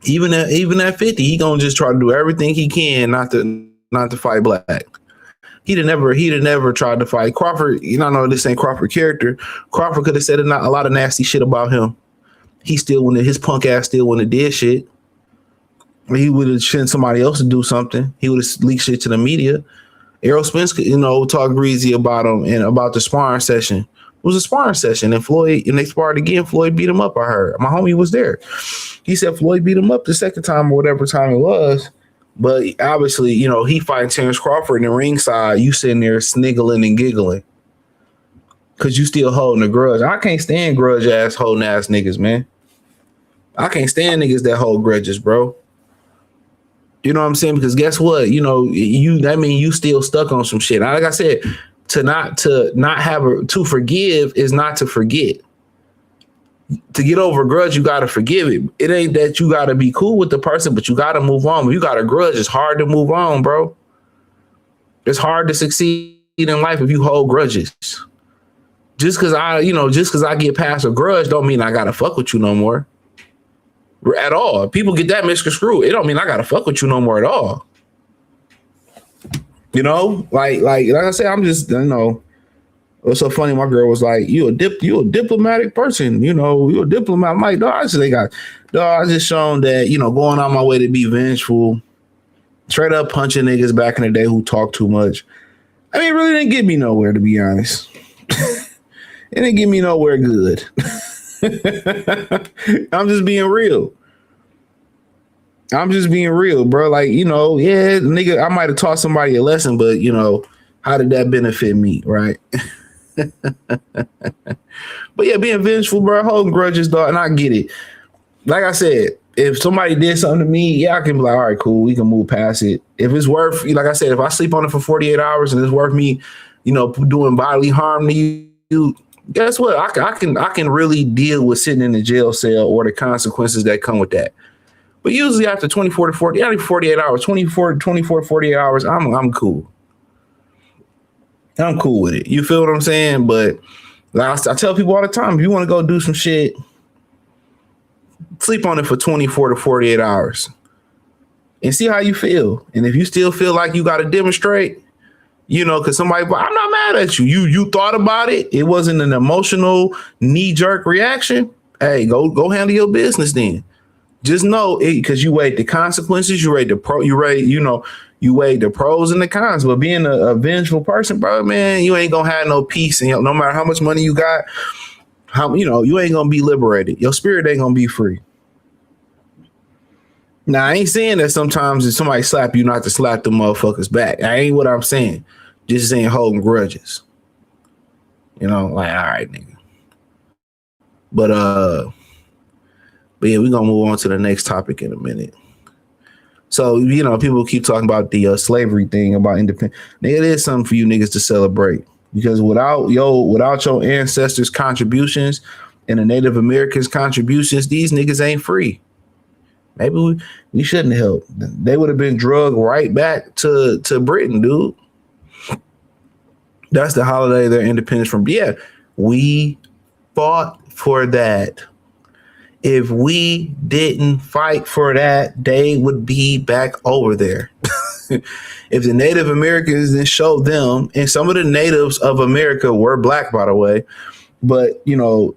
Even at 50, he gonna just try to do everything he can not to fight black. He'd have never tried to fight Crawford. No, this ain't Crawford character. Crawford could have said a lot of nasty shit about him. His punk ass still wouldn't have did shit. He would have sent somebody else to do something. He would have leaked shit to the media. Errol Spence, talk greasy about him and about the sparring session. It was a sparring session, and they sparred again. Floyd beat him up, I heard. My homie was there. He said Floyd beat him up the second time or whatever time it was. But obviously, he fighting Terrence Crawford in the ringside. You sitting there sniggling and giggling. because you still holding a grudge. I can't stand grudge ass holding ass niggas, man. I can't stand niggas that hold grudges, bro. You know what I'm saying? Because guess what? You know, that mean you still stuck on some shit. Like I said, to forgive is not to forget. To get over a grudge, you gotta forgive it. It ain't that you gotta be cool with the person, but you gotta move on. When you got a grudge, it's hard to move on, bro. It's hard to succeed in life if you hold grudges. Just cause I get past a grudge don't mean I gotta fuck with you no more. At all. People get that misconstrued. It don't mean I gotta fuck with you no more at all. You know, like I said, I'm just, you know, it was so funny. My girl was like, you a diplomatic person, you know, you a diplomat. I'm like, I just shown that, you know, going on my way to be vengeful, straight up punching niggas back in the day who talk too much. I mean, it really didn't get me nowhere, to be honest. It didn't get me nowhere good. I'm just being real. Bro. Like, you know, yeah, nigga, I might have taught somebody a lesson, but, you know, how did that benefit me, right? But yeah, being vengeful, bro, holding grudges, dog, and I get it. Like I said, if somebody did something to me, yeah, I can be like, all right, cool, we can move past it. If it's worth, like I said, if I sleep on it for 48 hours and it's worth me, you know, doing bodily harm to you, guess what? I can really deal with sitting in the jail cell or the consequences that come with that. But usually after 24 to 48 hours, 24 to 48 hours, I'm cool. I'm cool with it. You feel what I'm saying? But like I tell people all the time, if you want to go do some shit, sleep on it for 24 to 48 hours and see how you feel. And if you still feel like you got to demonstrate, you know, because somebody, I'm not mad at you. You thought about it. It wasn't an emotional knee-jerk reaction. Hey, go handle your business then. Just know it, because you weighed the consequences, you weighed the pros and the cons. But being a vengeful person, bro, man, you ain't gonna have no peace. And no matter how much money you got, you ain't gonna be liberated. Your spirit ain't gonna be free. Now, I ain't saying that sometimes if somebody slap you, not to slap them motherfuckers back. That ain't what I'm saying. Just saying holding grudges. You know, like, all right, nigga. But yeah, we're gonna move on to the next topic in a minute. So, you know, people keep talking about the slavery thing, about independence. Nigga, it is something for you niggas to celebrate, because without your ancestors' contributions and the Native Americans' contributions, these niggas ain't free. Maybe we shouldn't help. They would have been drugged right back to Britain, dude. That's the holiday their independence from. Yeah, we fought for that. If we didn't fight for that, they would be back over there. If the Native Americans didn't show them, and some of the natives of America were black, by the way, but, you know,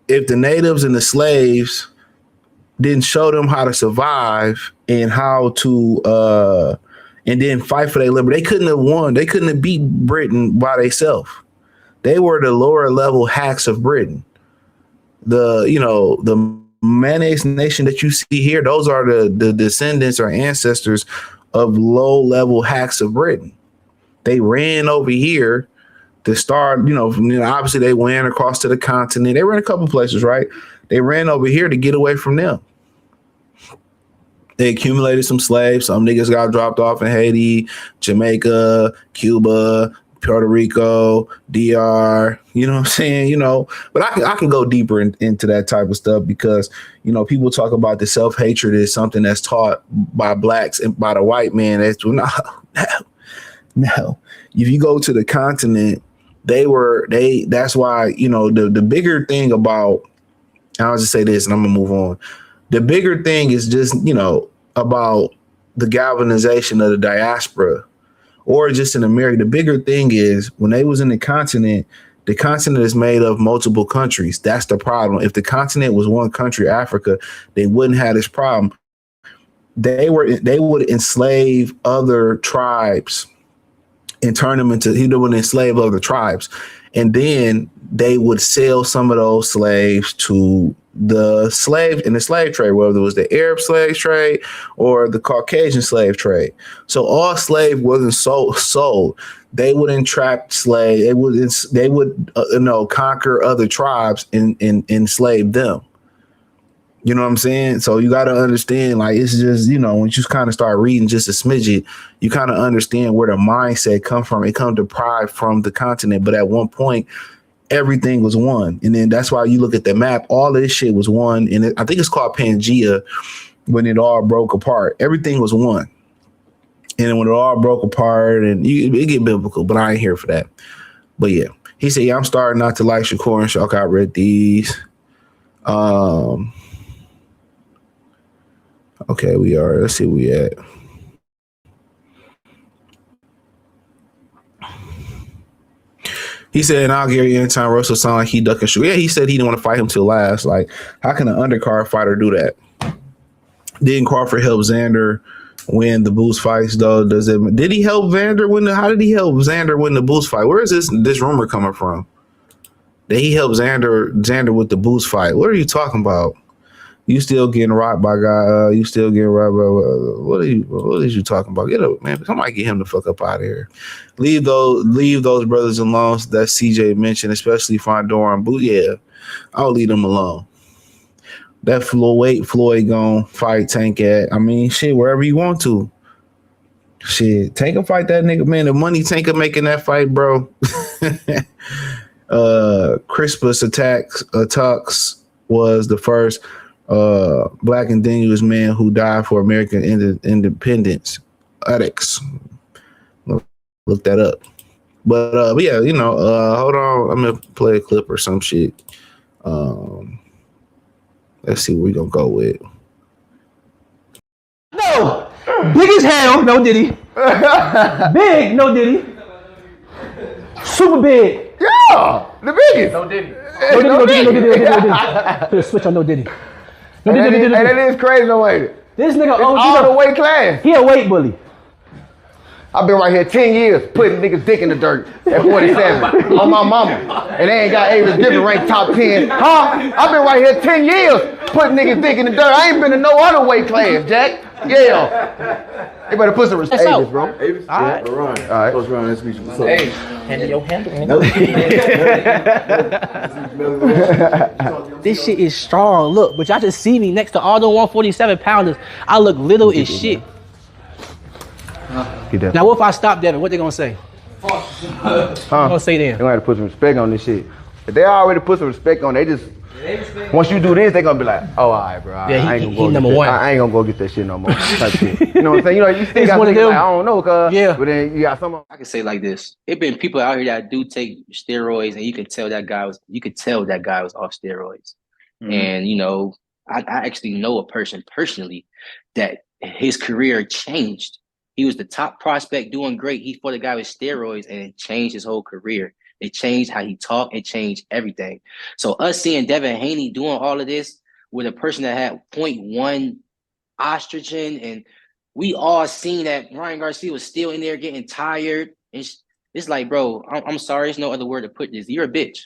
if the natives and the slaves didn't show them how to survive and how to and then fight for their liberty, they couldn't have won. They couldn't have beat Britain by themselves. They were the lower level hacks of Britain. The mayonnaise nation that you see here, those are the descendants or ancestors of low level hacks of Britain. They ran over here to start, obviously they ran across to the continent. They ran a couple places, right? They ran over here to get away from them. They accumulated some slaves. Some niggas got dropped off in Haiti, Jamaica, Cuba, Puerto Rico, DR, you know what I'm saying? But I can go deeper into that type of stuff, because, people talk about the self-hatred is something that's taught by blacks and by the white man. That's no. If you go to the continent, that's why, the bigger thing about, I'll just say this and I'm gonna move on. The bigger thing is just, about the galvanization of the diaspora, or just in America. The bigger thing is when they was in the continent is made of multiple countries. That's the problem. If the continent was one country, Africa, they wouldn't have this problem. They would enslave other tribes and turn them into, he would enslave other tribes. And then they would sell some of those slaves to the slave trade, whether it was the Arab slave trade or the Caucasian slave trade. So all slave wasn't sold. They would entrap slave. They would conquer other tribes and enslave them. You know what I'm saying? So you got to understand, like, it's just, when you kind of start reading just a smidget, you kind of understand where the mindset come from. It come deprived from the continent. But at one point, everything was one. And then that's why you look at the map, all of this shit was one. And I think it's called Pangea when it all broke apart. Everything was one. And then when it all broke apart, and it get biblical, but I ain't here for that. But yeah, he said, I'm starting not to like Shakur and Shock. I read these. Okay, let's see where we at. He said, and I'll Gary anytime Russell sound like he ducking shoot. Yeah, he said he didn't want to fight him till last. Like, how can an undercard fighter do that? Didn't Crawford help Xander win the Boost fights though? Did he help Xander win how did he help Xander win the Boost fight? Where is this rumor coming from? That he helped Xander with the Boost fight. What are you talking about? You still getting rocked by guy. You still getting rocked by what is you talking about? Get up, man. Somebody get him the fuck up out of here. Leave those brothers alone that CJ mentioned, especially Fondor and Boot. Yeah, I'll leave them alone. That Floyd gonna fight Tank at. I mean, shit, wherever you want to. Shit, Tank can fight that nigga, man. The money Tank can making that fight, bro. Crispus Attacks was the first black indigenous man who died for American independence. Addicts. Look that up. But yeah, hold on. I'm gonna play a clip or some shit. Let's see what we're gonna go with. No! Big as hell, no Diddy. Big, no Diddy. Super big. Yeah, the biggest. No Diddy. No Diddy. Switch on no Diddy. No Diddy. And that is crazy, no way. This nigga it's all the weight class. He a weight bully. I've been right here 10 years putting niggas dick in the dirt at 47 on my mama. And they ain't got Avis Griffin ranked top 10. Huh? I've been right here 10 years putting niggas dick in the dirt. I ain't been to no other weight class, Jack. Yeah. They better put some respect, Avis, bro. Avis? All right. Yeah, Ron. All right. What's wrong? Nice to meet you. What's up? Hey, handle your handle. This shit is strong. Look, but y'all just see me next to all the 147 pounders. I look little as shit. Now, what if I stop Devin? What they gonna say? What gonna say then? They gonna have to put some respect on this shit. If they already put some respect on, they just once you do this, they gonna be like, oh, all right, bro. Yeah, I ain't he number one. I ain't gonna go get that shit no more. Type shit. You know what I'm saying? You still got to like, I don't know, cuz. Yeah. But then you got some. I can say like this: it been people out here that do take steroids, and you could tell that guy was off steroids. Mm-hmm. And I actually know a person personally that his career changed. He was the top prospect doing great. He fought a guy with steroids and it changed his whole career. It changed how he talked. It changed everything. So us seeing Devin Haney doing all of this with a person that had 0.1 estrogen, and we all seen that Ryan Garcia was still in there getting tired. And it's like, bro, I'm sorry. There's no other word to put this. You're a bitch.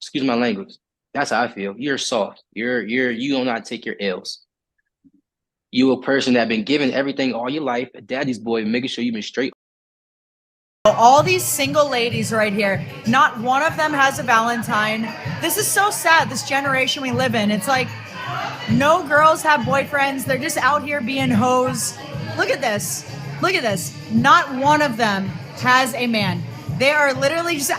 Excuse my language. That's how I feel. You're soft. You do not take your L's. You a person that been given everything all your life, a daddy's boy, making sure you've been straight. All these single ladies right here, not one of them has a Valentine. This is so sad, this generation we live in. It's like no girls have boyfriends. They're just out here being hoes. Look at this. Look at this. Not one of them has a man. They are literally just...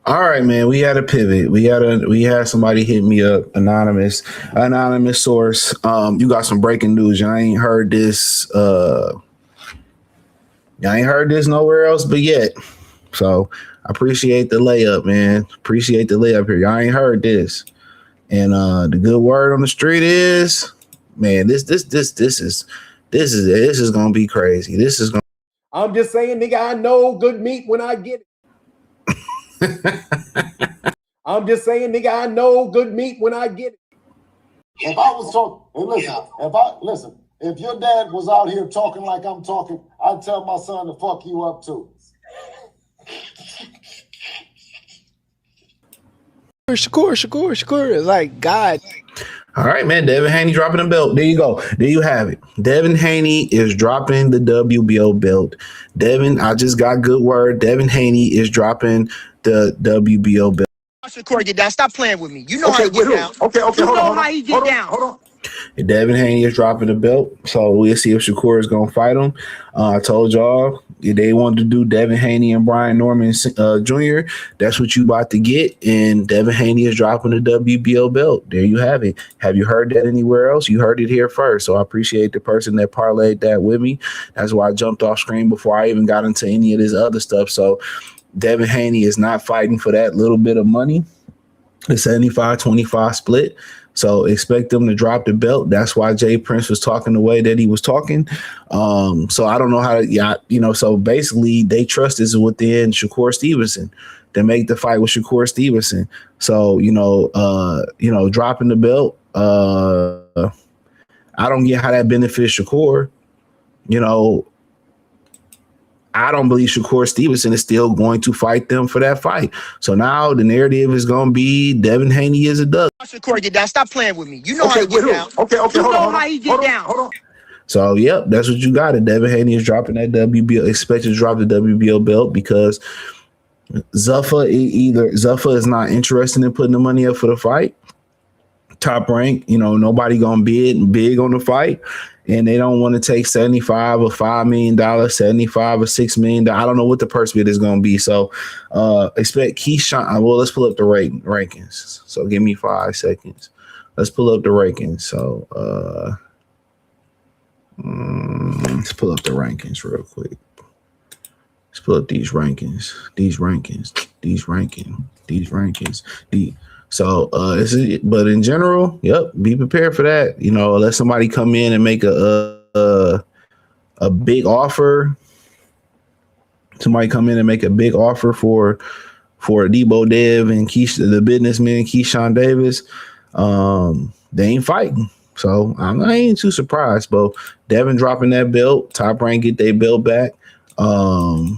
All right, man. We had a pivot. We had somebody hit me up, anonymous source. You got some breaking news. Y'all ain't heard this. Y'all ain't heard this nowhere else but yet. So I appreciate the layup, man. Appreciate the layup here. Y'all ain't heard this. And the good word on the street is, man, this is gonna be crazy. This is gonna. I'm just saying, nigga, I know good meat when I get it. I'm just saying, nigga, I know good meat when I get it. If I was talking, if your dad was out here talking like I'm talking, I'd tell my son to fuck you up too. Shakur. It's like, God. All right, man. Devin Haney dropping the belt. There you go. There you have it. Devin Haney is dropping the WBO belt. Devin, I just got good word. Devin Haney is dropping the WBO belt. Shakur get down. Stop playing with me. You know how he get down. Okay. You know how he get down. Hold on. Devin Haney is dropping the belt, so we'll see if Shakur is going to fight him. I told y'all they wanted to do Devin Haney and Brian Norman Jr. That's what you about to get, and Devin Haney is dropping the WBO belt. There you have it. Have you heard that anywhere else? You heard it here first, so I appreciate the person that parlayed that with me. That's why I jumped off screen before I even got into any of this other stuff. So Devin Haney is not fighting for that little bit of money, the 75-25 split. So expect them to drop the belt. That's why Jay Prince was talking the way that he was talking. So I don't know how to, so basically they trust is within Shakur Stevenson to make the fight with Shakur Stevenson. So, dropping the belt, I don't get how that benefits Shakur. I don't believe Shakur Stevenson is still going to fight them for that fight. So now the narrative is going to be Devin Haney is a duck. Shakur get down. Stop playing with me. You know how he get down. Okay. You know how he get down. Hold on. So, yep, that's what you got. Devin Haney is dropping that WBO, expected to drop the WBO belt because Zuffa is not interested in putting the money up for the fight. Top rank, nobody going to bid big on the fight. And they don't want to take $75 or $5 million, $75 or $6 million. I don't know what the purse bid is going to be. So expect Keyshawn. Well, let's pull up the rankings. So give me 5 seconds. Let's pull up the rankings. So let's pull up the rankings real quick. Let's pull up these rankings. So but in general, yep, be prepared for that. Let somebody come in and make a big offer. Somebody come in and make a big offer for Debo Dev and the businessman Keyshawn Davis. They ain't fighting. So I ain't too surprised, but Devin dropping that belt, Top Rank get their belt back. So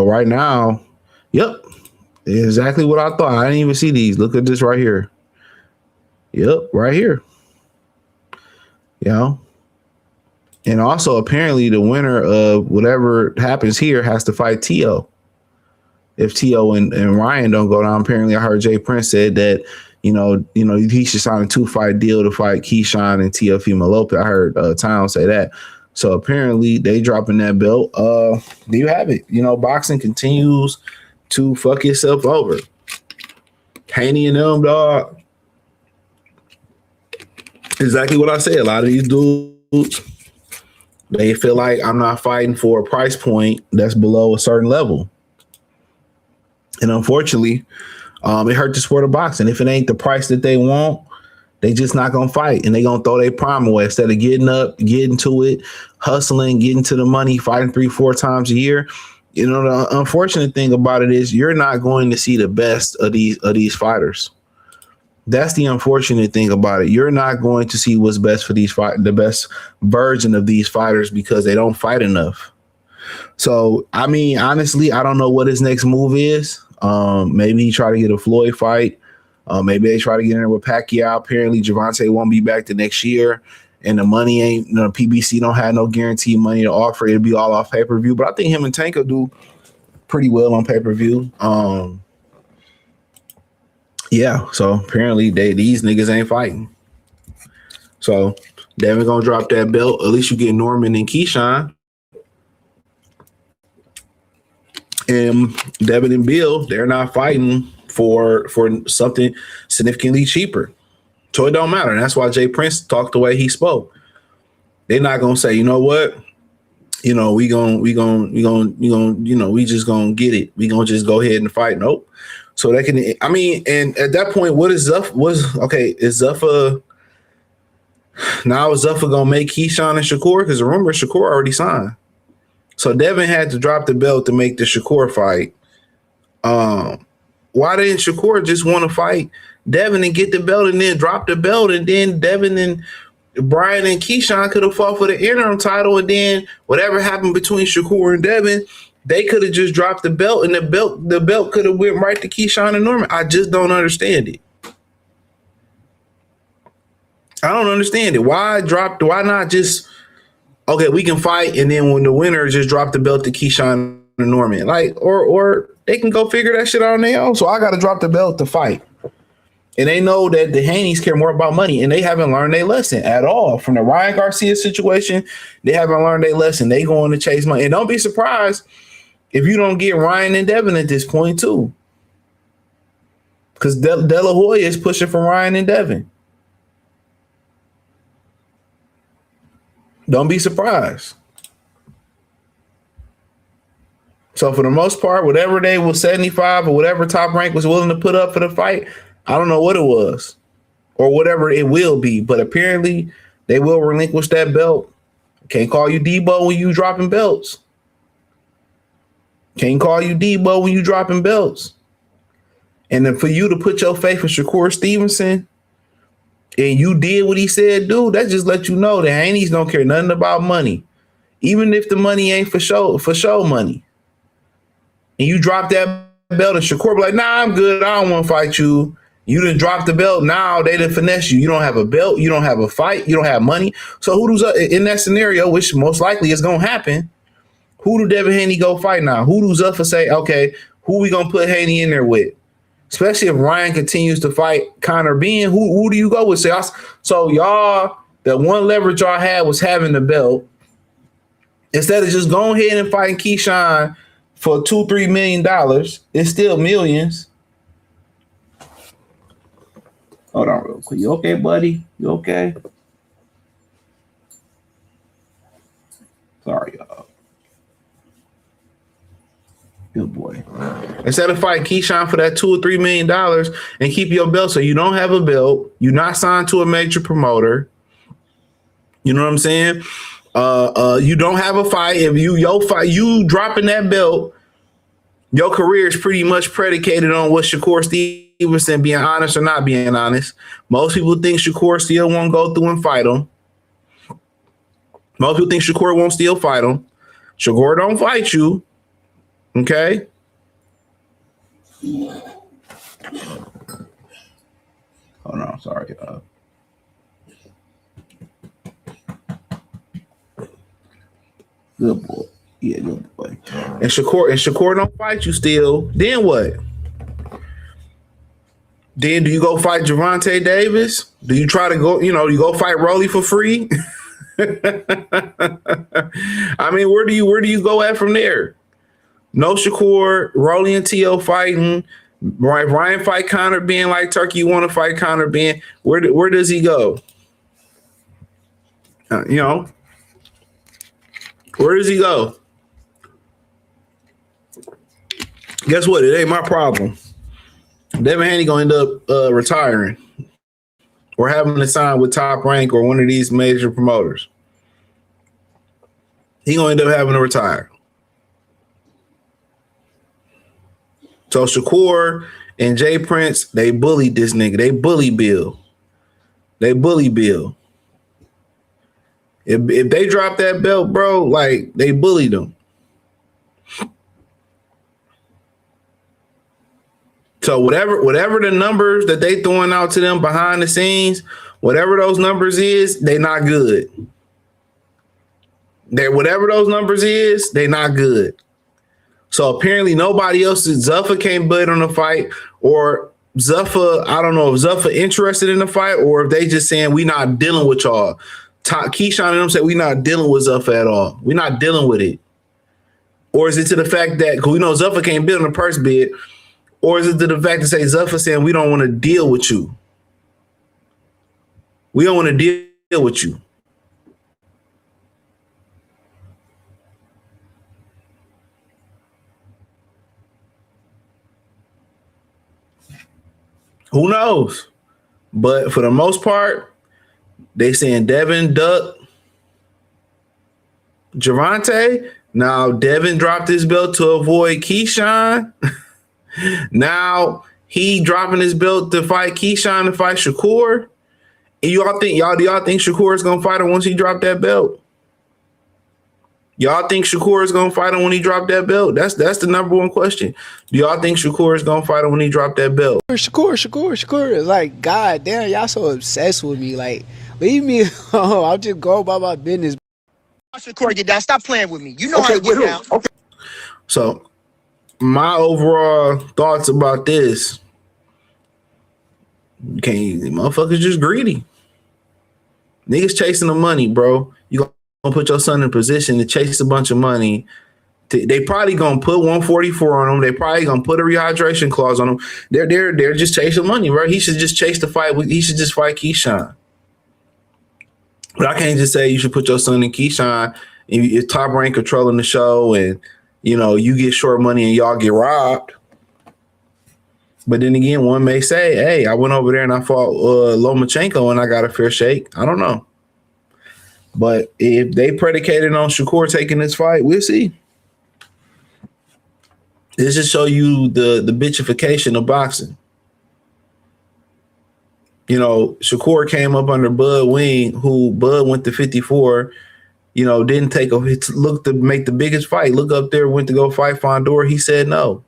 right now, yep, exactly what I thought. I didn't even see these. Look at this right here. Yep, right here. And also apparently the winner of whatever happens here has to fight T.O. If T.O. and Ryan don't go down, apparently I heard Jay Prince said that, he should sign a 2-fight deal to fight Keyshawn and Teofimo Lopez. I heard Town say that. So apparently they dropping that belt. There you have it. Boxing continues to fuck itself over. Haney and them, dog. Exactly what I said. A lot of these dudes, they feel like I'm not fighting for a price point that's below a certain level. And unfortunately, it hurt the sport of boxing. If it ain't the price that they want, they just not going to fight. And they going to throw their prime away. Instead of getting up, getting to it, hustling, getting to the money, fighting 3-4 times a year. The unfortunate thing about it is you're not going to see the best of these fighters. That's the unfortunate thing about it. You're not going to see what's best for the best version of these fighters because they don't fight enough. So, I mean, honestly, I don't know what his next move is. Maybe he try to get a Floyd fight. Maybe they try to get in there with Pacquiao. Apparently, Gervonta won't be back the next year. And the money ain't, PBC don't have no guaranteed money to offer. It'll be all off pay-per-view. But I think him and Tank will do pretty well on pay-per-view. Yeah, so apparently these niggas ain't fighting. So Devin gonna drop that belt. At least you get Norman and Keyshawn. And Devin and Bill, they're not fighting for something significantly cheaper. So it don't matter. And that's why Jay Prince talked the way he spoke. They're not gonna say, you know what? We just gonna get it. We gonna just go ahead and fight. Nope. So they can, and at that point, what is Zuffa? Is Zuffa gonna make Keyshawn and Shakur? Because remember, Shakur already signed. So Devin had to drop the belt to make the Shakur fight. Why didn't Shakur just want to fight Devin and get the belt and then drop the belt, and then Devin and Brian and Keyshawn could have fought for the interim title, and then whatever happened between Shakur and Devin, they could have just dropped the belt, and the belt could have went right to Keyshawn and Norman. I just don't understand it. I don't understand it. Why not just, okay, we can fight, and then when the winner just drop the belt to Keyshawn and Norman, like, or they can go figure that shit out on their own. So I got to drop the belt to fight. And they know that the Haneys care more about money, and they haven't learned their lesson at all. From the Ryan Garcia situation, they haven't learned their lesson. They going to chase money. And don't be surprised if you don't get Ryan and Devin at this point, too. Because De La Hoya is pushing for Ryan and Devin. Don't be surprised. So for the most part, whatever they was 75 or whatever Top Rank was willing to put up for the fight, I don't know what it was or whatever it will be, but apparently they will relinquish that belt. Can't call you Debo when you dropping belts. Can't call you Debo when you dropping belts. And then for you to put your faith in Shakur Stevenson and you did what he said, dude, that just let you know the Haneys don't care nothing about money. Even if the money ain't for show money. And you drop that belt and Shakur be like, nah, I'm good. I don't want to fight you. You done dropped the belt. Now they done finesse you. You don't have a belt. You don't have a fight. You don't have money. So who does in that scenario, which most likely is going to happen, who do Devin Haney go fight now? Who does Zuffa say, okay, who we going to put Haney in there with? Especially if Ryan continues to fight Conor Benn, who do you go with? So y'all, the one leverage y'all had was having the belt. Instead of just going ahead and fighting Keyshawn for $2-3 million, it's still millions. Hold on real quick. You okay, buddy? You okay? Sorry, y'all. Good boy. Instead of fighting Keyshawn for that $2 or $3 million and keep your belt, so you don't have a belt, you're not signed to a major promoter. You know what I'm saying? You don't have a fight. If you dropping that belt, your career is pretty much predicated on what Shakur Stevenson being honest or not being honest. Most people think Shakur still won't go through and fight him. Most people think Shakur won't still fight him. Shakur don't fight you. Okay. Hold on, sorry. Good boy. Yeah, good boy. And Shakur don't fight you still. Then what? Then do you go fight Gervonta Davis? Do you try to go, you go fight Rolly for free? I mean, where do you go at from there? No Shakur, Rolly and T.O. fighting. Ryan fight Conor Benn like Turkey. You want to fight Conor Benn. Where does he go? Where does he go? Guess what? It ain't my problem. Devin Haney gonna end up retiring or having to sign with Top Rank or one of these major promoters. He gonna end up having to retire. So Shakur and Jay Prince, they bullied this nigga. They bully Bill. If they drop that belt, bro, like they bullied him. So whatever the numbers that they throwing out to them behind the scenes, whatever those numbers is, they not good. Whatever those numbers is, they not good. So apparently nobody else, Zuffa can't bid on the fight, or Zuffa, I don't know if Zuffa interested in the fight, or if they just saying we not dealing with y'all. Keyshawn and them said we not dealing with Zuffa at all. We not dealing with it. Or is it to the fact that, because we know Zuffa can't bid on the purse bid, or is it to the fact to say Zuffa saying we don't want to deal with you? We don't want to deal with you. Who knows? But for the most part, they saying Devin duck Gervonta. Now Devin dropped his belt to avoid Keyshawn. Now he dropping his belt to fight Keyshawn to fight Shakur. And do y'all think Shakur is gonna fight him once he dropped that belt? Y'all think Shakur is gonna fight him when he dropped that belt? That's the number one question. Do y'all think Shakur is gonna fight him when he dropped that belt? Shakur is like, God damn, y'all so obsessed with me. Like, leave me alone. I'll just go about my business. Shakur, get down. Stop playing with me. You know how to get down. Okay. So my overall thoughts about this, motherfuckers just greedy. Niggas chasing the money, bro. You gonna put your son in a position to chase a bunch of money. They probably gonna put 144 on him. They probably gonna put a rehydration clause on him. They're just chasing money, bro. He should just chase the fight. He should just fight Keyshawn. But I can't just say you should put your son in Keyshawn if Top Rank controlling the show and you get short money and y'all get robbed. But then again, one may say, hey, I went over there and I fought Lomachenko and I got a fair shake. I don't know. But if they predicated on Shakur taking this fight, we'll see. This just show you the bitchification of boxing. Shakur came up under Bud wing, who Bud went to 54, didn't take a look to make the biggest fight. Look up there, went to go fight Fondor. He said no.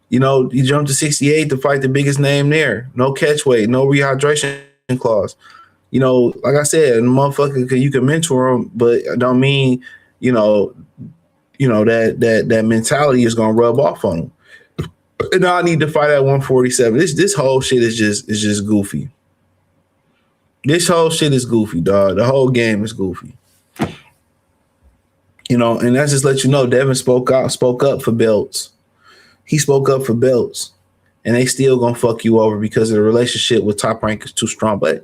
He jumped to 68 to fight the biggest name there. No catch weight, no rehydration clause. Like I said, motherfucker, you can mentor him, but it don't mean, that mentality is gonna rub off on him. And I need to fight at 147. This whole shit is just goofy. This whole shit is goofy, dog. The whole game is goofy. And that's just let you know Devin spoke up for belts. He spoke up for belts. And they still gonna fuck you over because the relationship with Top Rank is too strong. But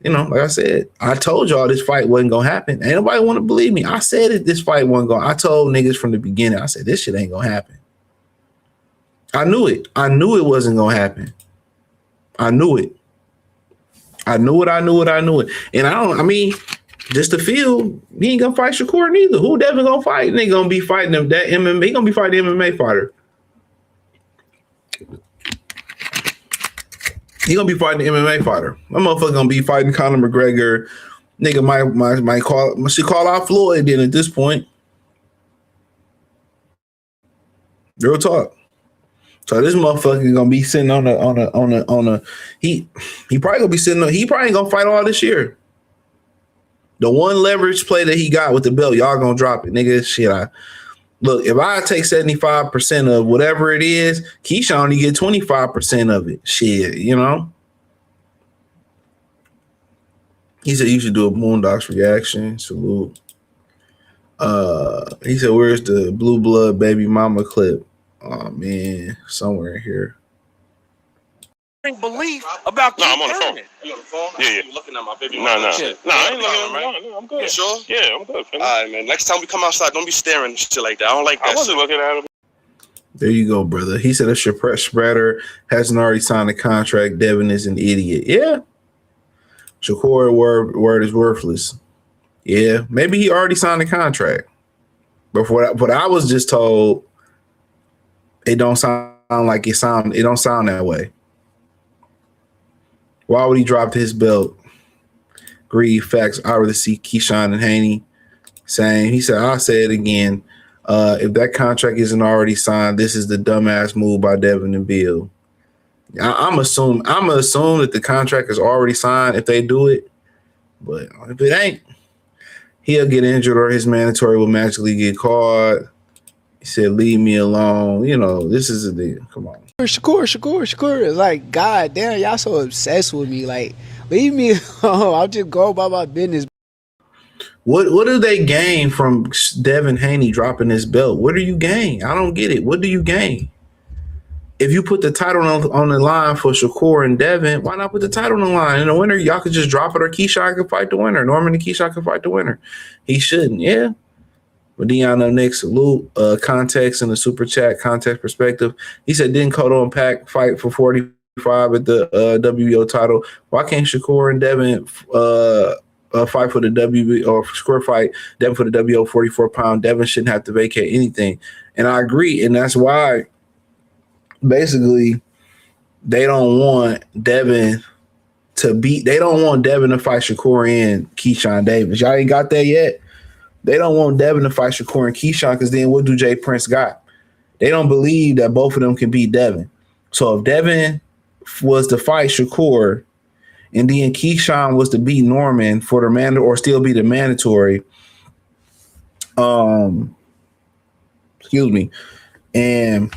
like I said, I told y'all this fight wasn't gonna happen. Ain't nobody want to believe me. I said it. This fight wasn't going. I told niggas from the beginning. I said this shit ain't gonna happen. I knew it. I knew it wasn't gonna happen. I knew it. I knew it. And just to feel, he ain't gonna fight Shakur neither. Who Devin gonna fight? They gonna be fighting that MMA. He gonna be fighting the MMA fighter. He gonna be fighting the MMA fighter. My motherfucker gonna be fighting Conor McGregor. Nigga might call out Floyd then at this point. Real talk. So this motherfucker gonna be sitting on a he probably gonna be sitting he probably ain't gonna fight all this year. The one leverage play that he got with the belt, y'all gonna drop it. Nigga, shit. Look, if I take 75% of whatever it is, Keyshawn only get 25% of it. Shit, He said you should do a Boondocks reaction. Salute. He said, where's the Blue Blood baby mama clip? Oh man, somewhere in here. Belief about I'm on the phone. You on the phone? Yeah. You looking at my baby? No, I ain't looking at No, I'm good. You sure? Yeah, I'm good. All right, man. Next time we come outside, don't be staring and shit like that. I don't like that. I wasn't looking at him. There you go, brother. He said a spreader hasn't already signed a contract. Devin is an idiot. Yeah. Shakur word is worthless. Yeah. Maybe he already signed a contract. But what I was just told, it don't sound like it don't sound that way. Why would he drop his belt? Greed, facts. I rather see Keyshawn and Haney saying, he said, I'll say it again. If that contract isn't already signed, this is the dumbass move by Devin and Bill. I'm assume that the contract is already signed if they do it. But if it ain't, he'll get injured or his mandatory will magically get caught. He said, leave me alone. This is a deal. Come on. Shakur is like, God damn, y'all so obsessed with me. Like, leave me alone. I'll just go about my business. What do they gain from Devin Haney dropping his belt? What do you gain? I don't get it. What do you gain? If you put the title on the line for Shakur and Devin, why not put the title on the line? In the winner, y'all could just drop it or Keyshawn could fight the winner. Norman and Keyshawn could fight the winner. He shouldn't, yeah. But Dion up next, salute, context in the super chat, context perspective. He said, didn't Cotto and Pac fight for 45 at the WBO title? Why can't Shakur and Devin fight for the WBO or Shakur fight Devin for the WBO 44-pound? Devin shouldn't have to vacate anything. And I agree. And that's why basically they don't want Devin to fight Shakur and Keyshawn Davis. Y'all ain't got that yet. They don't want Devin to fight Shakur and Keyshawn because then what do Jay Prince got? They don't believe that both of them can beat Devin. So if Devin was to fight Shakur and then Keyshawn was to beat Norman for the man or still be the mandatory, excuse me, and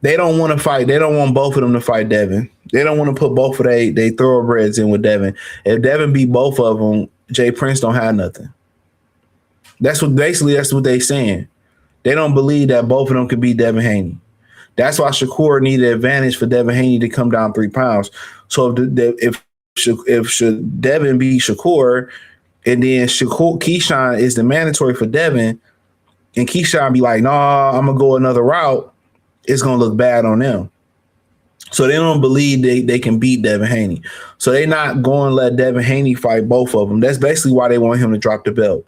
they don't want to fight. They don't want both of them to fight Devin. They don't want to put both of they thoroughbreds in with Devin. If Devin beat both of them, Jay Prince don't have nothing. That's what they saying. They don't believe that both of them could beat Devin Haney. That's why Shakur needed an advantage for Devin Haney to come down 3 pounds. So if Devin beat Shakur, and then Keyshawn is the mandatory for Devin, and Keyshawn be like, nah, I'm gonna go another route, it's gonna look bad on them. So they don't believe they can beat Devin Haney. So they're not going to let Devin Haney fight both of them. That's basically why they want him to drop the belt.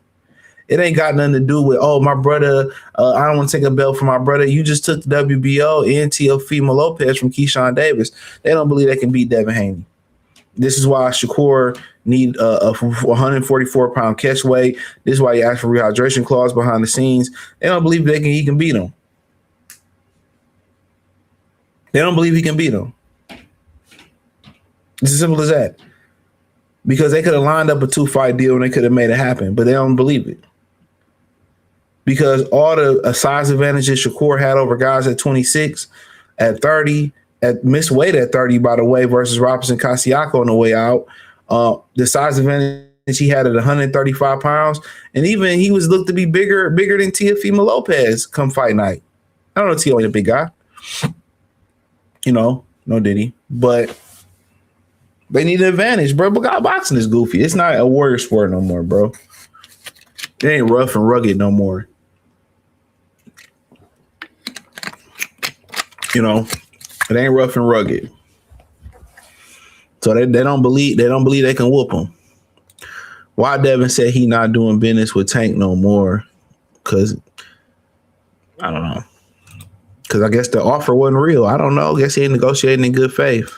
It ain't got nothing to do with, oh, my brother, I don't want to take a belt from my brother. You just took the WBO and Teofimo Lopez from Keyshawn Davis. They don't believe they can beat Devin Haney. This is why Shakur need a 144-pound catch weight. This is why he asked for rehydration clause behind the scenes. They don't believe he can beat him. They don't believe he can beat him. It's as simple as that. Because they could have lined up a 2-fight deal and they could have made it happen, but they don't believe it. Because all the size advantages Shakur had over guys at 26, at 30, at missed weight at 30, by the way, versus Robinson Casiaco on the way out. The size advantage he had at 135 pounds, and even he was looked to be bigger than Teofimo Lopez come fight night. I don't know, Teo ain't a big guy. No Diddy, but they need an advantage, bro. But boxing is goofy. It's not a warrior sport no more, bro. It ain't rough and rugged no more. It ain't rough and rugged. So they don't believe they can whoop him. Why Devin said he not doing business with Tank no more? Because I don't know. Because I guess the offer wasn't real. I don't know. I guess he ain't negotiating in good faith.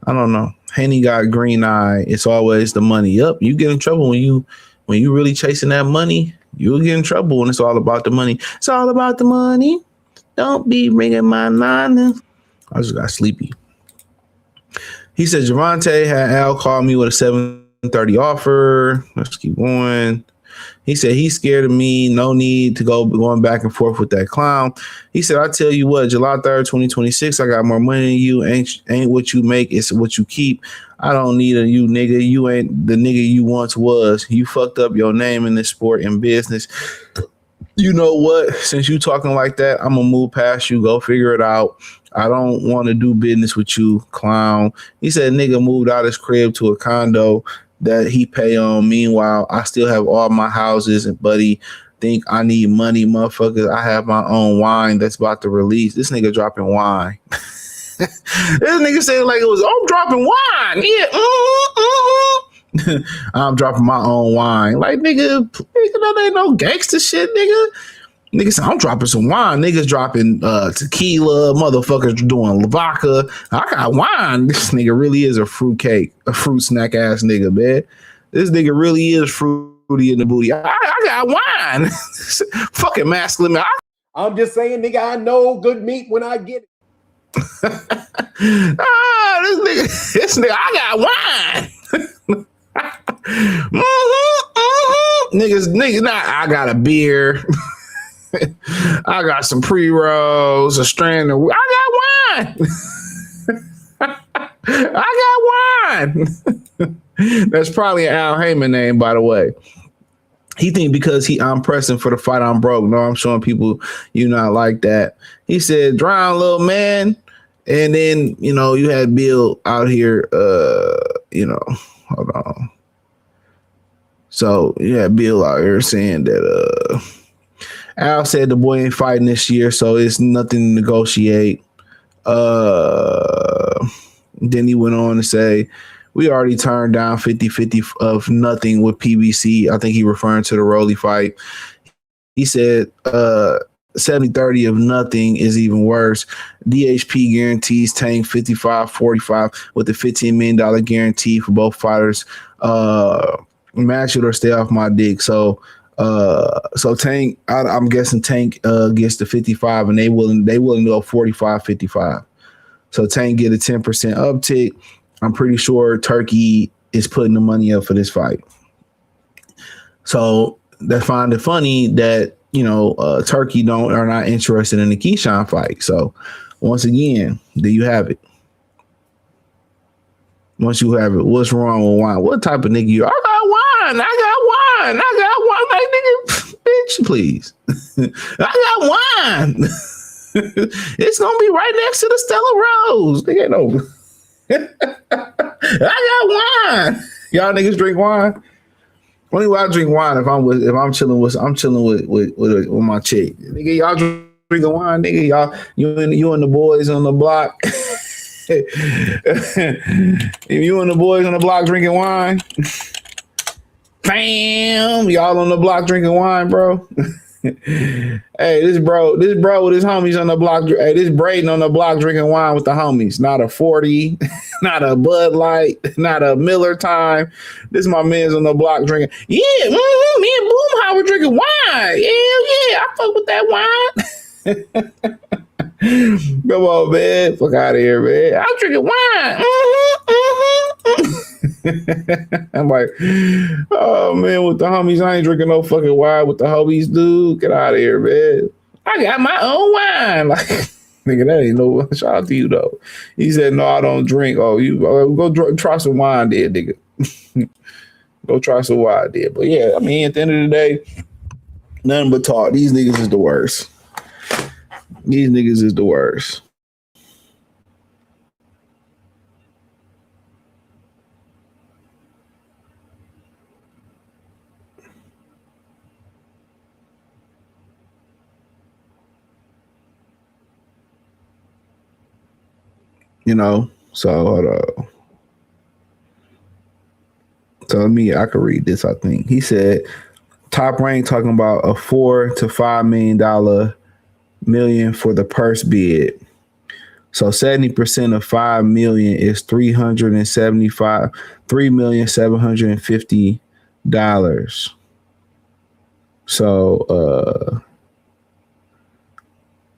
I don't know. Haney got green eye. It's always the money. Yup, you get in trouble when you really chasing that money. You'll get in trouble when it's all about the money. It's all about the money. Don't be ringing my line. I just got sleepy. He said Javante had Al call me with a 7:30 offer. Let's keep going. He said he's scared of me. No need to going back and forth with that clown. He said, I tell you what, July 3rd, 2026, I got more money than you. Ain't what you make, it's what you keep. I don't need a you nigga. You ain't the nigga you once was. You fucked up your name in this sport and business. You know what? Since you talking like that, I'm gonna move past you. Go figure it out. I don't want to do business with you, clown. He said nigga moved out his crib to a condo that he pay on. Meanwhile, I still have all my houses, and buddy think I need money, motherfuckers. I have my own wine that's about to release. This nigga dropping wine. This nigga saying like it was, I'm dropping wine. Yeah. I'm dropping my own wine. Like, nigga, that ain't no gangster shit, nigga. Niggas say, I'm dropping some wine. Niggas dropping tequila. Motherfuckers doing vodka. I got wine. This nigga really is a fruit snack ass nigga, man. This nigga really is fruity in the booty. I got wine. Fucking masculine, man. I'm just saying, nigga, I know good meat when I get it. This nigga, I got wine. Niggas, I got a beer. I got some pre-rolls, a strand of. I got wine. I got wine. That's probably an Al Heyman name, by the way. He think because I'm pressing for the fight, I'm broke. No, I'm showing people you not like that. He said, "Drown, little man." And then you had Bill out here. Hold on. So you had Bill out here saying that Al said the boy ain't fighting this year, so it's nothing to negotiate. Then he went on to say, we already turned down 50-50 of nothing with PBC. I think he referring to the Rolly fight. He said 70-30 of nothing is even worse. DHP guarantees Tank 55-45 with a $15 million guarantee for both fighters. Match it or stay off my dick. So So Tank, I'm guessing Tank gets the 55, and they willing to go 45, 55. So Tank get a 10% uptick. I'm pretty sure Turkey is putting the money up for this fight. So they find it funny that Turkey are not interested in the Keyshawn fight. So once again, there you have it. Once you have it, what's wrong with wine? What type of nigga you are? I got wine. Like, nigga, bitch, please. I got wine. It's gonna be right next to the Stella Rose. Nigga, no. I got wine. Y'all niggas drink wine? Only way I drink wine if I'm chilling with my chick. Nigga, y'all drinking wine, nigga. Y'all you and the boys on the block. If you and the boys on the block drinking wine, bam, y'all on the block drinking wine, bro. Hey, this bro with his homies on the block. Hey, this Braden on the block drinking wine with the homies. Not a 40, not a Bud Light, not a Miller Time. This my man's on the block drinking. Yeah, me and Boomhauer drinking wine. Yeah, I fuck with that wine. Come on, man. Fuck out of here, man. I'm drinking wine. I'm like, oh, man, with the homies, I ain't drinking no fucking wine with the homies, dude. Get out of here, man. I got my own wine. Like, nigga, that ain't no shout out to you, though. He said, no, I don't drink. Oh, you go try some wine there, nigga. Go try some wine there. But, yeah, I mean, at the end of the day, nothing but talk. These niggas is the worst. These niggas is the worst. So hold on. So I could read this, I think. He said, Top Rank talking about a $4 to $5 million for the purse bid. So 70% of 5 million is $3.750. So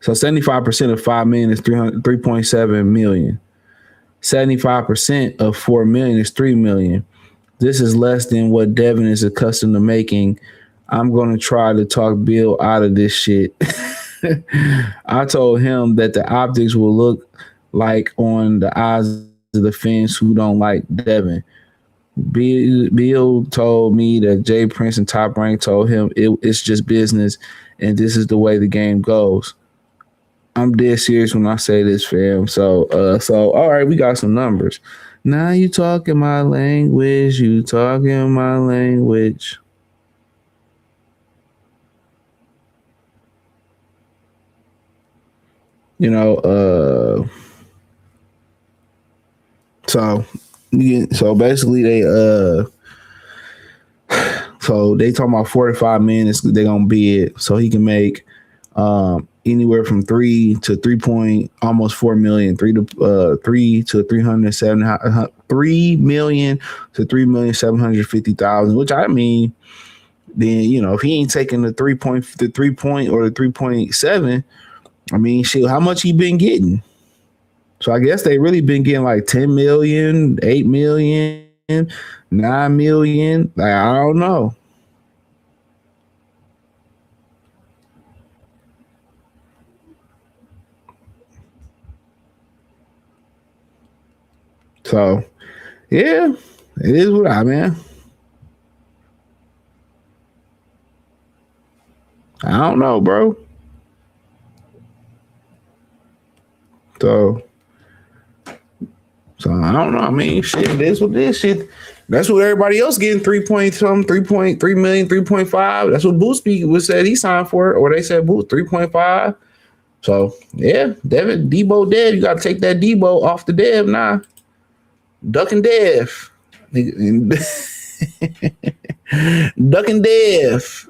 75% of 5 million is 3.7 million. 75% of 4 million is 3 million. This is less than what Devin is accustomed to making. I'm going to try to talk Bill out of this shit. I told him that the optics will look like on the eyes of the fans who don't like Devin. Bill told me that Jay Prince and Top Rank told him it's just business and this is the way the game goes. I'm dead serious when I say this, fam. So all right, we got some numbers. Now you talking my language. You talking my language. So basically they talking about 45 minutes they're gonna bid so he can make anywhere from 3 to 3 almost 4 million, 3 to 3 million to 3,750,000, which I mean, then if he ain't taking the 3 point or the 3.7, I mean, shit, how much he been getting? So I guess they really been getting like 10 million, 8 million, 9 million. Like, I don't know. So, yeah, it is what I mean. I don't know, bro. So I don't know. I mean, shit, it is what this shit. That's what everybody else getting 3.3 million, 3.5. That's what Bootsby was said he signed for, or they said Boots 3.5. So yeah, Debo Dev, you gotta take that Debo off the Dev now. Duck and Dev. Duck and Dev.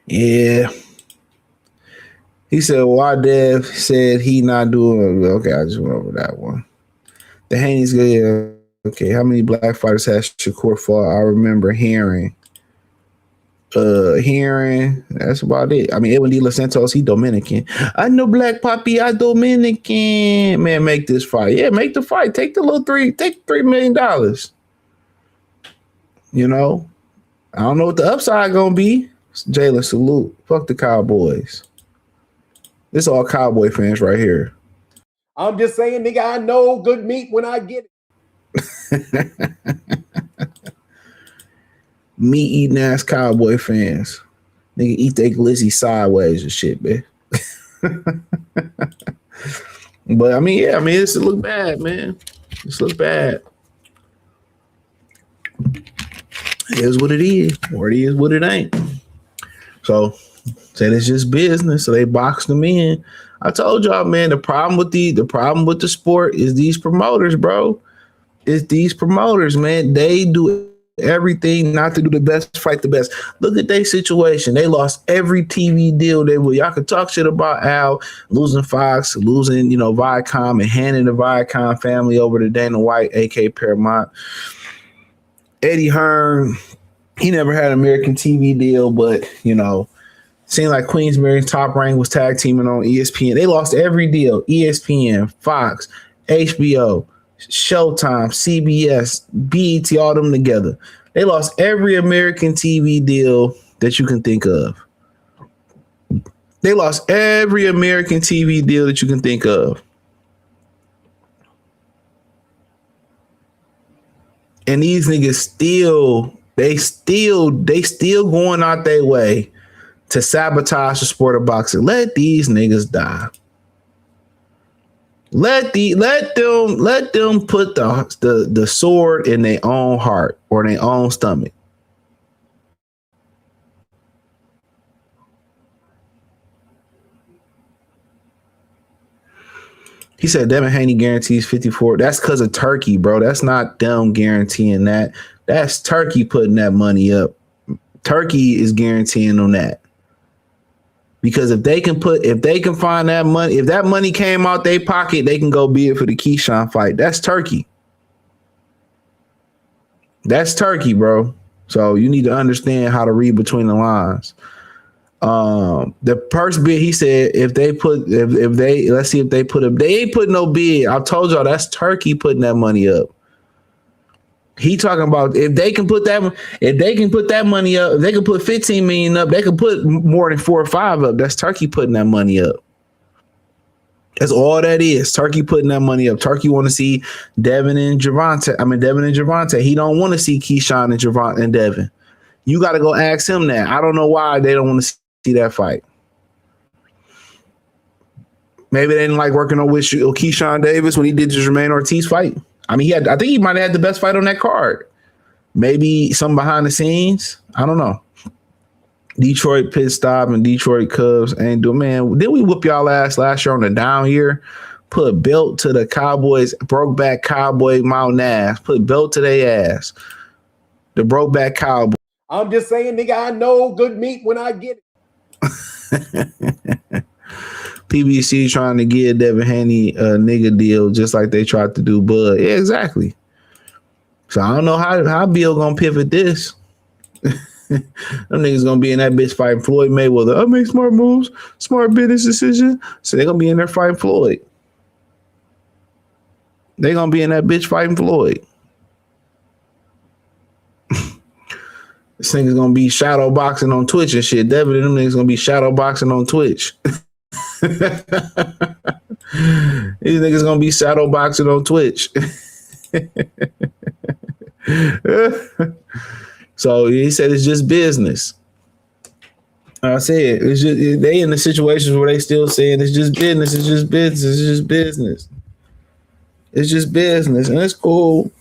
Yeah. He said, why Dev said he not doing okay, I just went over that one. The Haney's good. Okay, how many black fighters has Shakur fought? I remember hearing. That's about it. I mean, Edwin De Los Santos, he Dominican. I know Black Poppy, I Dominican. Man, make this fight. Yeah, make the fight. Take the little $3 million. You know, I don't know what the upside gonna be. Jalen, salute. Fuck the Cowboys. This all Cowboy fans right here. I'm just saying, nigga, I know good meat when I get it. Meat eating ass Cowboy fans. Nigga eat their glizzy sideways and shit, man. But I mean, yeah, I mean, it's look bad, man. This look bad. It is what it is, or it is what it ain't. So said it's just business. So they boxed them in. I told y'all, man, the problem with the sport is these promoters, bro. It's these promoters, man. They do everything not to do the best, fight the best. Look at their situation. They lost every TV deal they were. Y'all could talk shit about Al losing Fox, losing, Viacom, and handing the Viacom family over to Dana White, AK Paramount. Eddie Hearn, he never had an American TV deal, but seemed like Queensberry's Top Rank was tag teaming on ESPN. They lost every deal. ESPN, Fox, HBO, Showtime, CBS, BET, all them together. They lost every American TV deal that you can think of. They lost every American TV deal that you can think of. And these niggas still going out their way to sabotage the sport of boxing. Let these niggas die. Let them put the sword in their own heart or their own stomach. He said Devin Haney guarantees 54. That's because of Turkey, bro. That's not them guaranteeing that. That's Turkey putting that money up. Turkey is guaranteeing on that. Because if they can find that money, if that money came out their pocket, they can go bid for the Keyshawn fight. That's Turkey. That's Turkey, bro. So you need to understand how to read between the lines. The first bid, he said, they ain't put no bid. I told y'all that's Turkey putting that money up. He talking about if they can put that money up, if they can put 15 million up, they can put more than 4 or 5 up. That's Turkey putting that money up. That's all that is. Turkey putting that money up. Turkey want to see Devin and Gervonta. He don't want to see Keyshawn and Gervonta and Devin. You got to go ask him that. I don't know why they don't want to see that fight. Maybe they didn't like working on with Keyshawn Davis when he did the Jermaine Ortiz fight. I mean, I think he might have had the best fight on that card. Maybe some behind the scenes. I don't know. Detroit pit stop and Detroit Cubs ain't doing, man. Didn't we whoop y'all ass last year on the down year? Put belt to the Cowboys, broke back Cowboy mountain ass. Put belt to their ass. The broke back Cowboy. I'm just saying, nigga, I know good meat when I get it. PBC trying to give Devin Haney a nigga deal just like they tried to do Bud. Yeah, exactly. So I don't know how Bill gonna pivot this. Them niggas gonna be in that bitch fighting Floyd Mayweather. I make smart moves, smart business decision. So they're gonna be in there fighting Floyd. They're gonna be in that bitch fighting Floyd. This thing is gonna be shadow boxing on Twitch and shit. Devin and them niggas gonna be shadow boxing on Twitch. These niggas gonna be shadow boxing on Twitch. So he said it's just business. I said it's just they in the situations where they still saying it's just business, it's just business, it's just business. It's just business, and it's cool.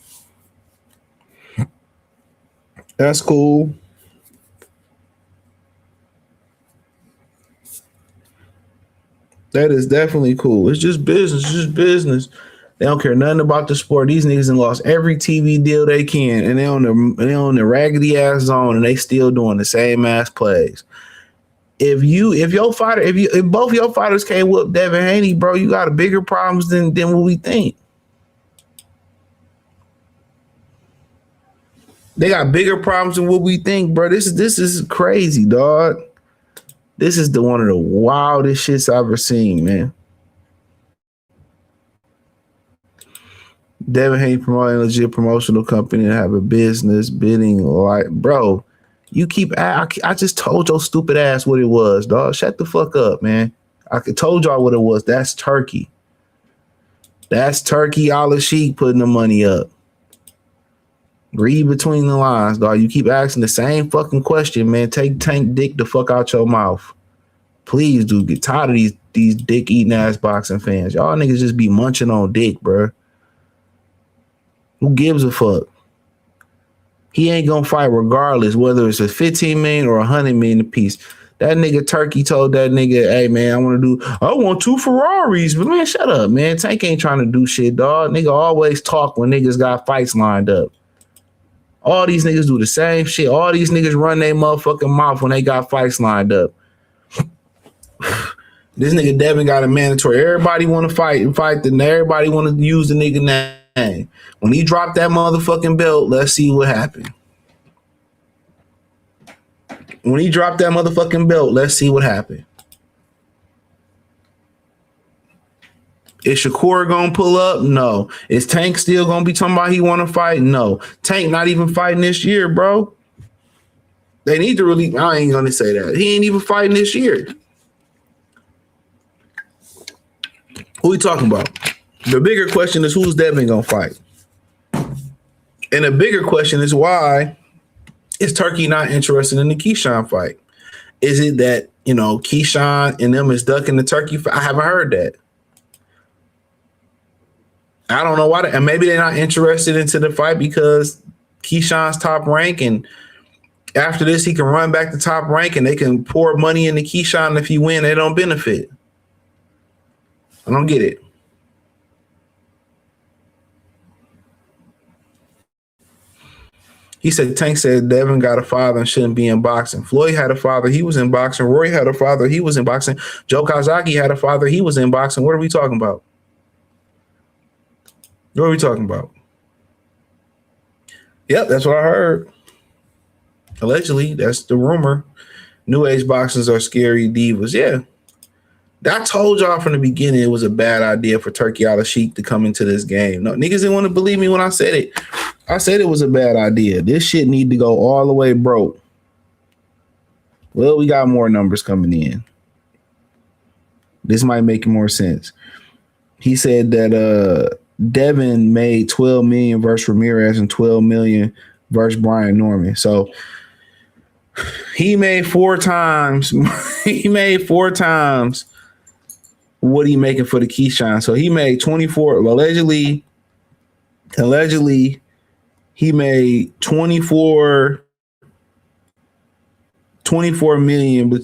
That's cool. That is definitely cool. It's just business. It's just business. They don't care nothing about the sport. These niggas have lost every TV deal they can, and they on the raggedy ass zone, and they still doing the same ass plays. If both your fighters can't whoop Devin Haney, bro, you got bigger problems than what we think. They got bigger problems than what we think, bro. This is crazy, dog. This is one of the wildest shits I've ever seen, man. Devin Haney promoting a legit promotional company and have a business bidding like, bro. You keep. I just told your stupid ass what it was, dog. Shut the fuck up, man. I told y'all what it was. That's Turkey. That's Turkey Al Sheik putting the money up. Read between the lines, dog. You keep asking the same fucking question, man. Take Tank dick the fuck out your mouth. Please, dude. Get tired of these dick eating ass boxing fans. Y'all niggas just be munching on dick, bro. Who gives a fuck? He ain't gonna fight regardless, whether it's a 15 million or 100 million a piece. That nigga Turkey told that nigga, hey man, I want 2 Ferraris. But man, shut up, man. Tank ain't trying to do shit, dog. Nigga always talk when niggas got fights lined up. All these niggas do the same shit. All these niggas run their motherfucking mouth when they got fights lined up. This nigga Devin got a mandatory. Everybody want to fight, then everybody want to use the nigga name. When he dropped that motherfucking belt, let's see what happened. When he dropped that motherfucking belt, let's see what happened. Is Shakur gonna pull up? No. Is Tank still gonna be talking about he want to fight? No. Tank not even fighting this year, bro. They need to really. I ain't gonna say that. He ain't even fighting this year. Who we talking about? The bigger question is who's Devin gonna fight? And the bigger question is why is Turkey not interested in the Keyshawn fight? Is it that, Keyshawn and them is ducking the Turkey fight? I haven't heard that. I don't know why. And maybe they're not interested into the fight because Keyshawn's top rank, and after this he can run back to top rank and they can pour money into Keyshawn. If he win, they don't benefit. I don't get it. He said, Tank said Devin got a father and shouldn't be in boxing. Floyd had a father. He was in boxing. Roy had a father. He was in boxing. Joe Kazaki had a father. He was in boxing. What are we talking about? What are we talking about? Yep, that's what I heard. Allegedly, that's the rumor. New age boxers are scary divas. Yeah. I told y'all from the beginning it was a bad idea for Turkey Al Sheik to come into this game. No, niggas didn't want to believe me when I said it. I said it was a bad idea. This shit need to go all the way broke. Well, we got more numbers coming in. This might make more sense. He said that Devin made $12 million versus Ramirez and $12 million versus Brian Norman. So he made 4 times. He made 4 times what he making for the Keyshawn. So he made 24. Allegedly, he made 24 million, but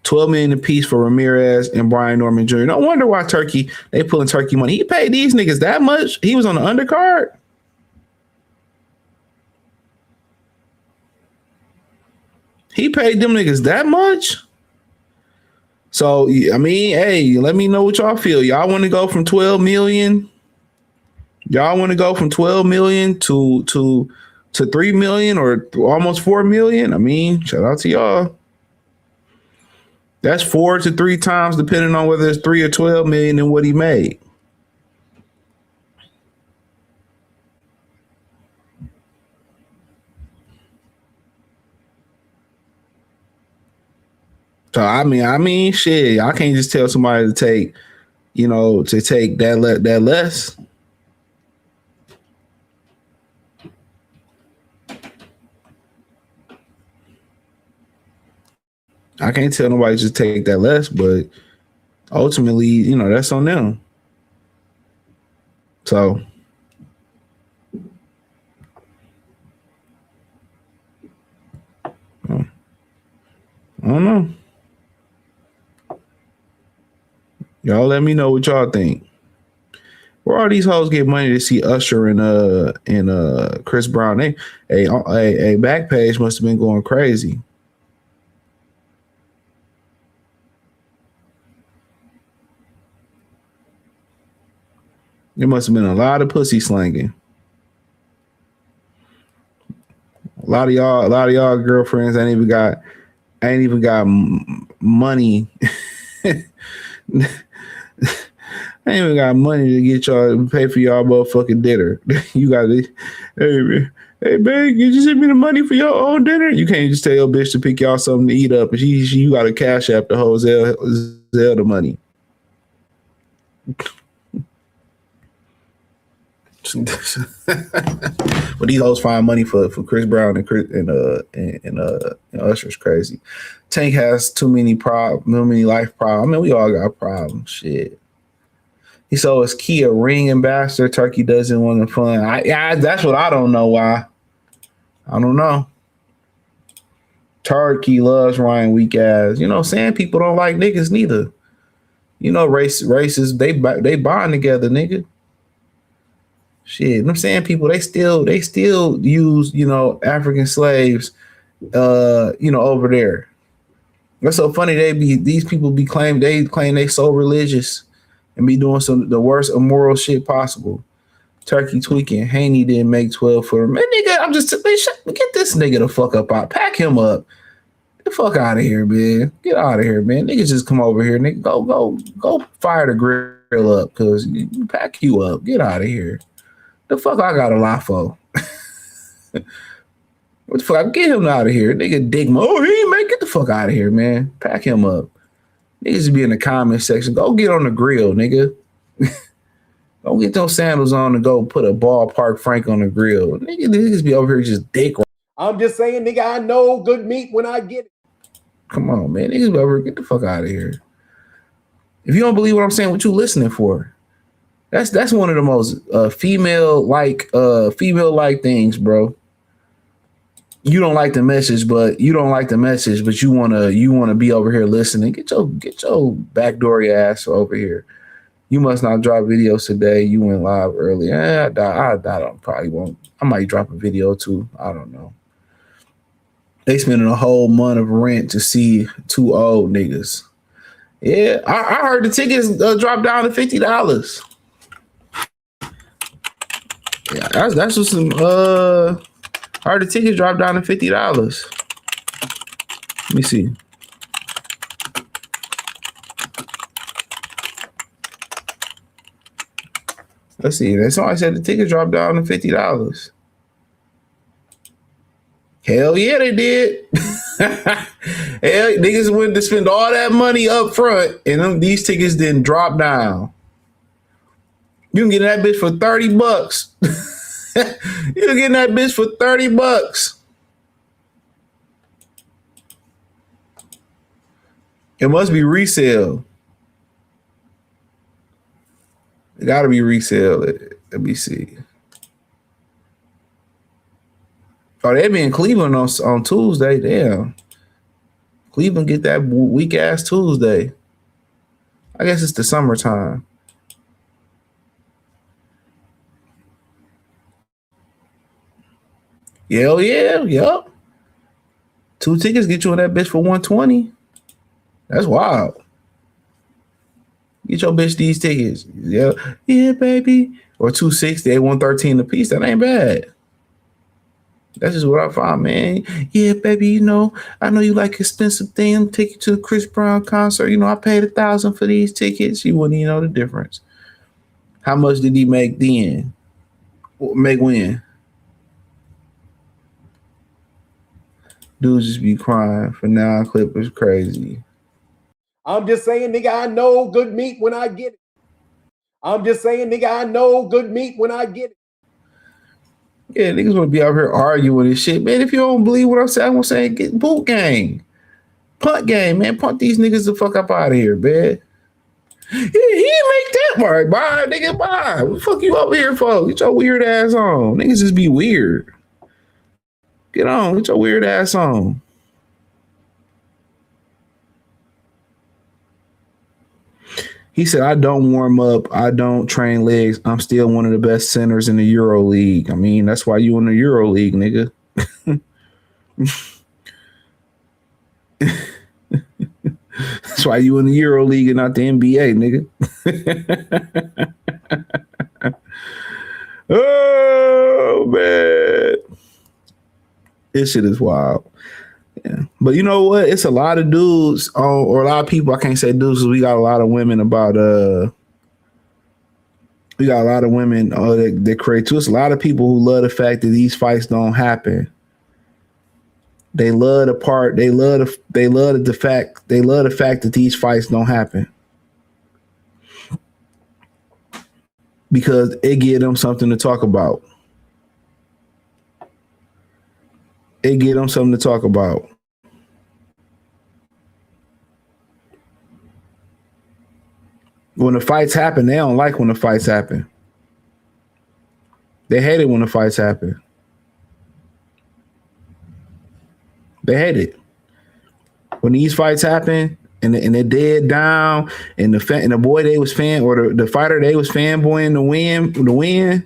12 million apiece for Ramirez and Brian Norman Jr. No wonder why they pulling Turkey money. He paid these niggas that much. He was on the undercard. He paid them niggas that much. So, I mean, hey, let me know what y'all feel. Y'all want to go from 12 million? Y'all want to go from 12 million to 3 million or almost 4 million? I mean, shout out to y'all. That's 4 to 3 times, depending on whether it's 3 or 12 million and what he made. So I mean, shit. I can't just tell somebody to take, that less. I can't tell nobody to just take that less, but ultimately, that's on them. So I don't know. Y'all let me know what y'all think. Where all these hoes get money to see Usher and Chris Brown? A Backpage must have been going crazy. There must have been a lot of pussy slanging. a lot of y'all girlfriends ain't even got money. I ain't even got money to get y'all to pay for y'all motherfucking dinner. You got to, hey babe, you just send me the money for your own dinner. You can't just tell your bitch to pick y'all something to eat up, and you got to cash app the whole Zelle the money. But these hoes find money for Chris Brown and Usher's crazy. Tank has too many life problems. I mean, we all got problems. Shit. He sold his Kia ring ambassador. Turkey doesn't want the fun. That's what I don't know why. I don't know. Turkey loves Ryan weak ass. You know, saying people don't like niggas neither. You know, racists they bond together, nigga. Shit, I'm saying people they still use, you know, African slaves, you know, over there. That's so funny. These people claim they so religious and be doing the worst immoral shit possible. Turkey tweaking. Haney didn't make 12 for him. Man, nigga, get this nigga the fuck up out. Pack him up. Get the fuck out of here, man. Get out of here, man. Niggas just come over here. Nigga, go fire the grill up, cause pack you up. Get out of here. The fuck I got a lie for? What the fuck? Get him out of here. Nigga dig me. Oh, he ain't make get the fuck out of here, man. Pack him up. Niggas be in the comment section. Go get on the grill, nigga. Go get those sandals on and go put a ballpark Frank on the grill. Niggas be over here just dick. I'm just saying, nigga, I know good meat when I get it. Come on, man. Niggas be over here. Get the fuck out of here. If you don't believe what I'm saying, what you listening for? That's one of the most female like things, bro. You don't like the message, but you wanna be over here listening. Get your backdoor ass over here. You must not drop videos today. You went live early. I probably won't. I might drop a video too. I don't know. They spending a whole month of rent to see two old niggas. Yeah, I heard the tickets drop down to $50. Yeah, that's just some. I heard the tickets drop down to $50. Let me see. Let's see. That's why I said the tickets dropped down to $50. Hell yeah, they did. Hell, niggas went to spend all that money up front, and these tickets didn't drop down. You can get that bitch for $30. You can get that bitch for $30. It must be resale. It gotta be resale. Let me see. Oh, they be in Cleveland on Tuesday. Damn. Cleveland get that weak ass Tuesday. I guess it's the summertime. Hell yeah, yup. 2 tickets get you on that bitch for $120. That's wild. Get your bitch these tickets. Yeah, baby. Or $260, $113 a piece. That ain't bad. That's just what I found, man. Yeah, baby, you know, I know you like expensive things. Take you to the Chris Brown concert. You know, I paid $1,000 for these tickets. You wouldn't even know the difference. How much did he make then? Make when? Dudes just be crying for non-clippers crazy. I'm just saying, nigga, I know good meat when I get it. I'm just saying, nigga, I know good meat when I get it. Yeah, niggas want to be out here arguing and shit. Man, if you don't believe what I'm saying, get boot game. Punt game, man. Punt these niggas the fuck up out of here, man. He didn't make that part. Bye, nigga, bye. What the fuck you over here for? Get your weird ass on. Niggas just be weird. Get on. Get your weird ass on. He said, I don't warm up. I don't train legs. I'm still one of the best centers in the Euro League. I mean, that's why you in the Euro League, nigga. That's why you in the Euro League and not the NBA, nigga. Oh, man. This shit is wild. Yeah. But you know what? It's a lot of dudes or a lot of people. I can't say dudes because we got a lot of women we got a lot of women that create to us. A lot of people who love the fact that these fights don't happen. They love the fact that these fights don't happen. Because it gives them something to talk about. It gives them something to talk about. When the fights happen, they don't like when the fights happen. They hate it when the fights happen. They hate it. When these fights happen and they're dead down and the boy they was fan or the fighter they was fanboying the win.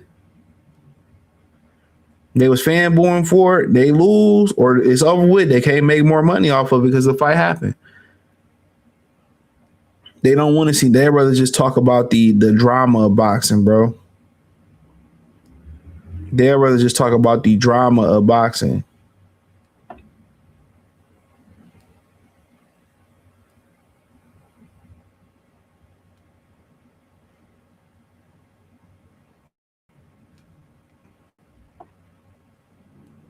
They was fanboying for it. They lose or it's over with. They can't make more money off of it because the fight happened. They don't want to see. They'd rather just talk about the drama of boxing, bro. They'd rather just talk about the drama of boxing.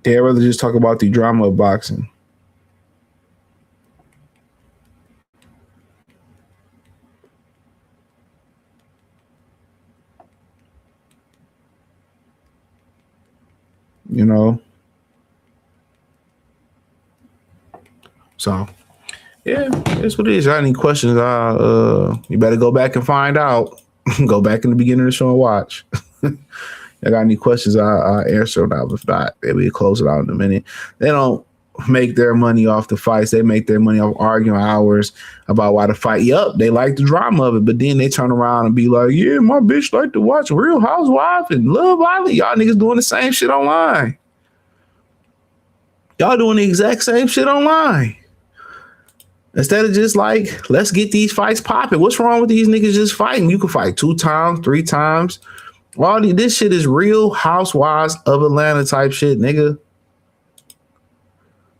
They'd rather just talk about the drama of boxing. You know? So, yeah, that's what it is. Got any questions? You better go back and find out. Go back in the beginning of the show and watch. I got any questions, I'll answer them. If not, maybe we'll close it out in a minute. They don't make their money off the fights. They make their money off arguing hours about why the fight. Yup, they like the drama of it, but then they turn around and be like, yeah, my bitch like to watch Real Housewives and Love Island. Y'all niggas doing the same shit online. Y'all doing the exact same shit online. Instead of just like, let's get these fights popping. What's wrong with these niggas just fighting? You can fight 2 times, 3 times. This shit is Real Housewives of Atlanta type shit, nigga.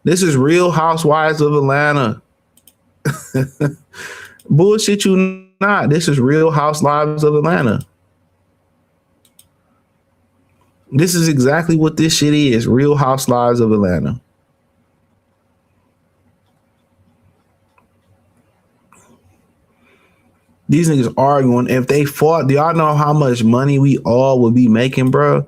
This is Real Housewives of Atlanta. Bullshit you not. This is Real Housewives of Atlanta. This is exactly what this shit is. Real Housewives of Atlanta. These niggas arguing. If they fought, do y'all know how much money we all would be making, bro?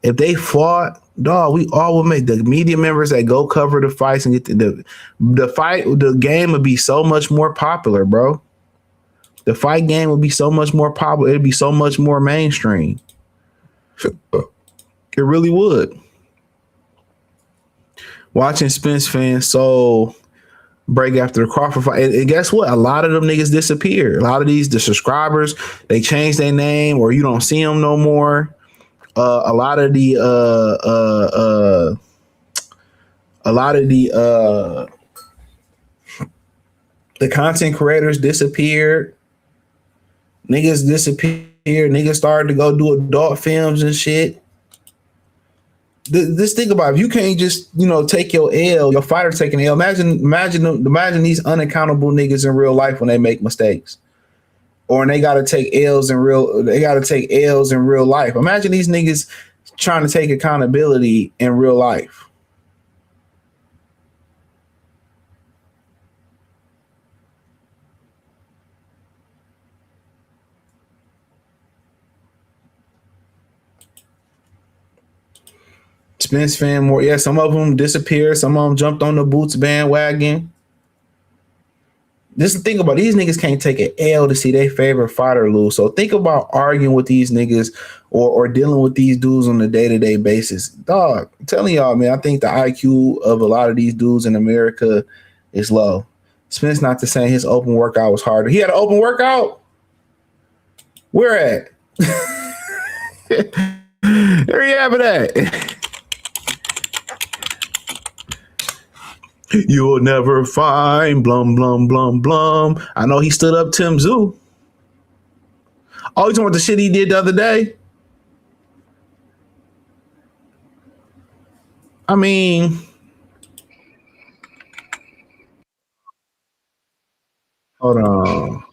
If they fought, dog, we all would make. The media members that go cover the fights and get the fight, the game would be so much more popular, bro. The fight game would be so much more popular. It'd be so much more mainstream. It really would. Watching Spence fans so break after the Crawford fight. And guess what? A lot of them niggas disappear. A lot of the subscribers, they change their name or you don't see them no more. A lot of the content creators disappeared. Niggas disappeared. Niggas started to go do adult films and shit. Just think about it. If you can't just, take your L, your fighter taking L. Imagine these unaccountable niggas in real life when they make mistakes. Or they gotta take L's in real life. Imagine these niggas trying to take accountability in real life. Spence fan more. Yeah, some of them disappeared. Some of them jumped on the Boots bandwagon. Just think about it. These niggas can't take an L to see their favorite fighter lose. So think about arguing with these niggas or dealing with these dudes on a day-to-day basis. Dog, I'm telling y'all, man, I think the IQ of a lot of these dudes in America is low. Spence not to say his open workout was harder. He had an open workout? Where at? There you have it at. You'll never find blum, blum, blum, blum. I know he stood up Tim Zoo. Oh, you talking about the shit he did the other day? I mean, Hold on.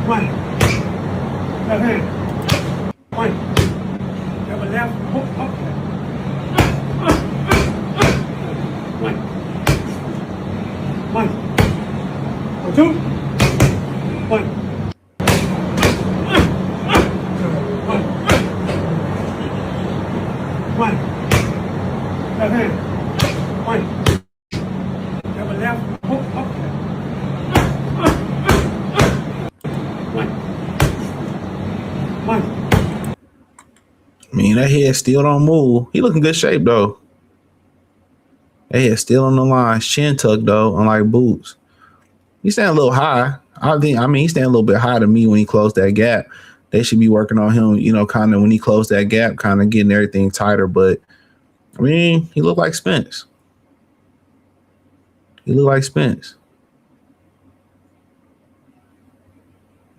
One. Left hand. One. Double left. Hook, up. One. One. Or two. One. One. Left hand. One. Double left. Hook, up. One. I mean, that head still don't move. He look in good shape though. That head still on the line. Chin tuck though, unlike Boots. He's staying a little high. He's staying a little bit high to me when he closed that gap. They should be working on him, you know, kind of when he closed that gap, kind of getting everything tighter. But I mean, he looked like Spence. He looked like Spence.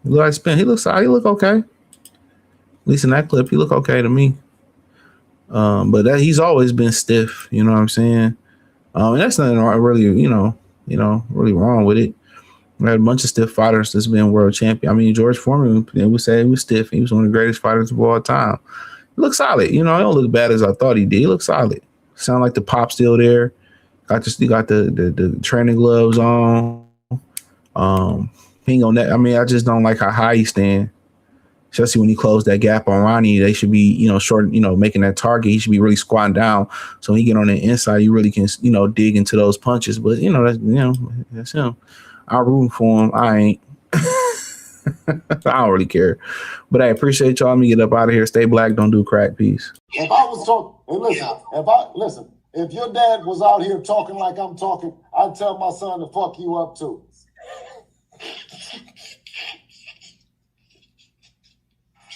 He looked like Spence. He look okay. At least in that clip, he look okay to me. But he's always been stiff, you know what I'm saying? And that's nothing really, really wrong with it. We had a bunch of stiff fighters that's been world champion. I mean, George Foreman, they would say he was stiff. He was one of the greatest fighters of all time. He looked solid. You know, he don't look bad as I thought he did. He looked solid. Sound like the pop still there. He got the training gloves on. He ain't on that. I mean, I just don't like how high he stand. Especially when he closed that gap on Ronnie, they should be, short, making that target. He should be really squatting down. So when he get on the inside, you really can, dig into those punches. But, that's him. I'm rooting for him. I ain't. I don't really care. But I appreciate y'all. Let me get up out of here. Stay black. Don't do crack. Peace. If I was talking, if your dad was out here talking like I'm talking, I'd tell my son to fuck you up too.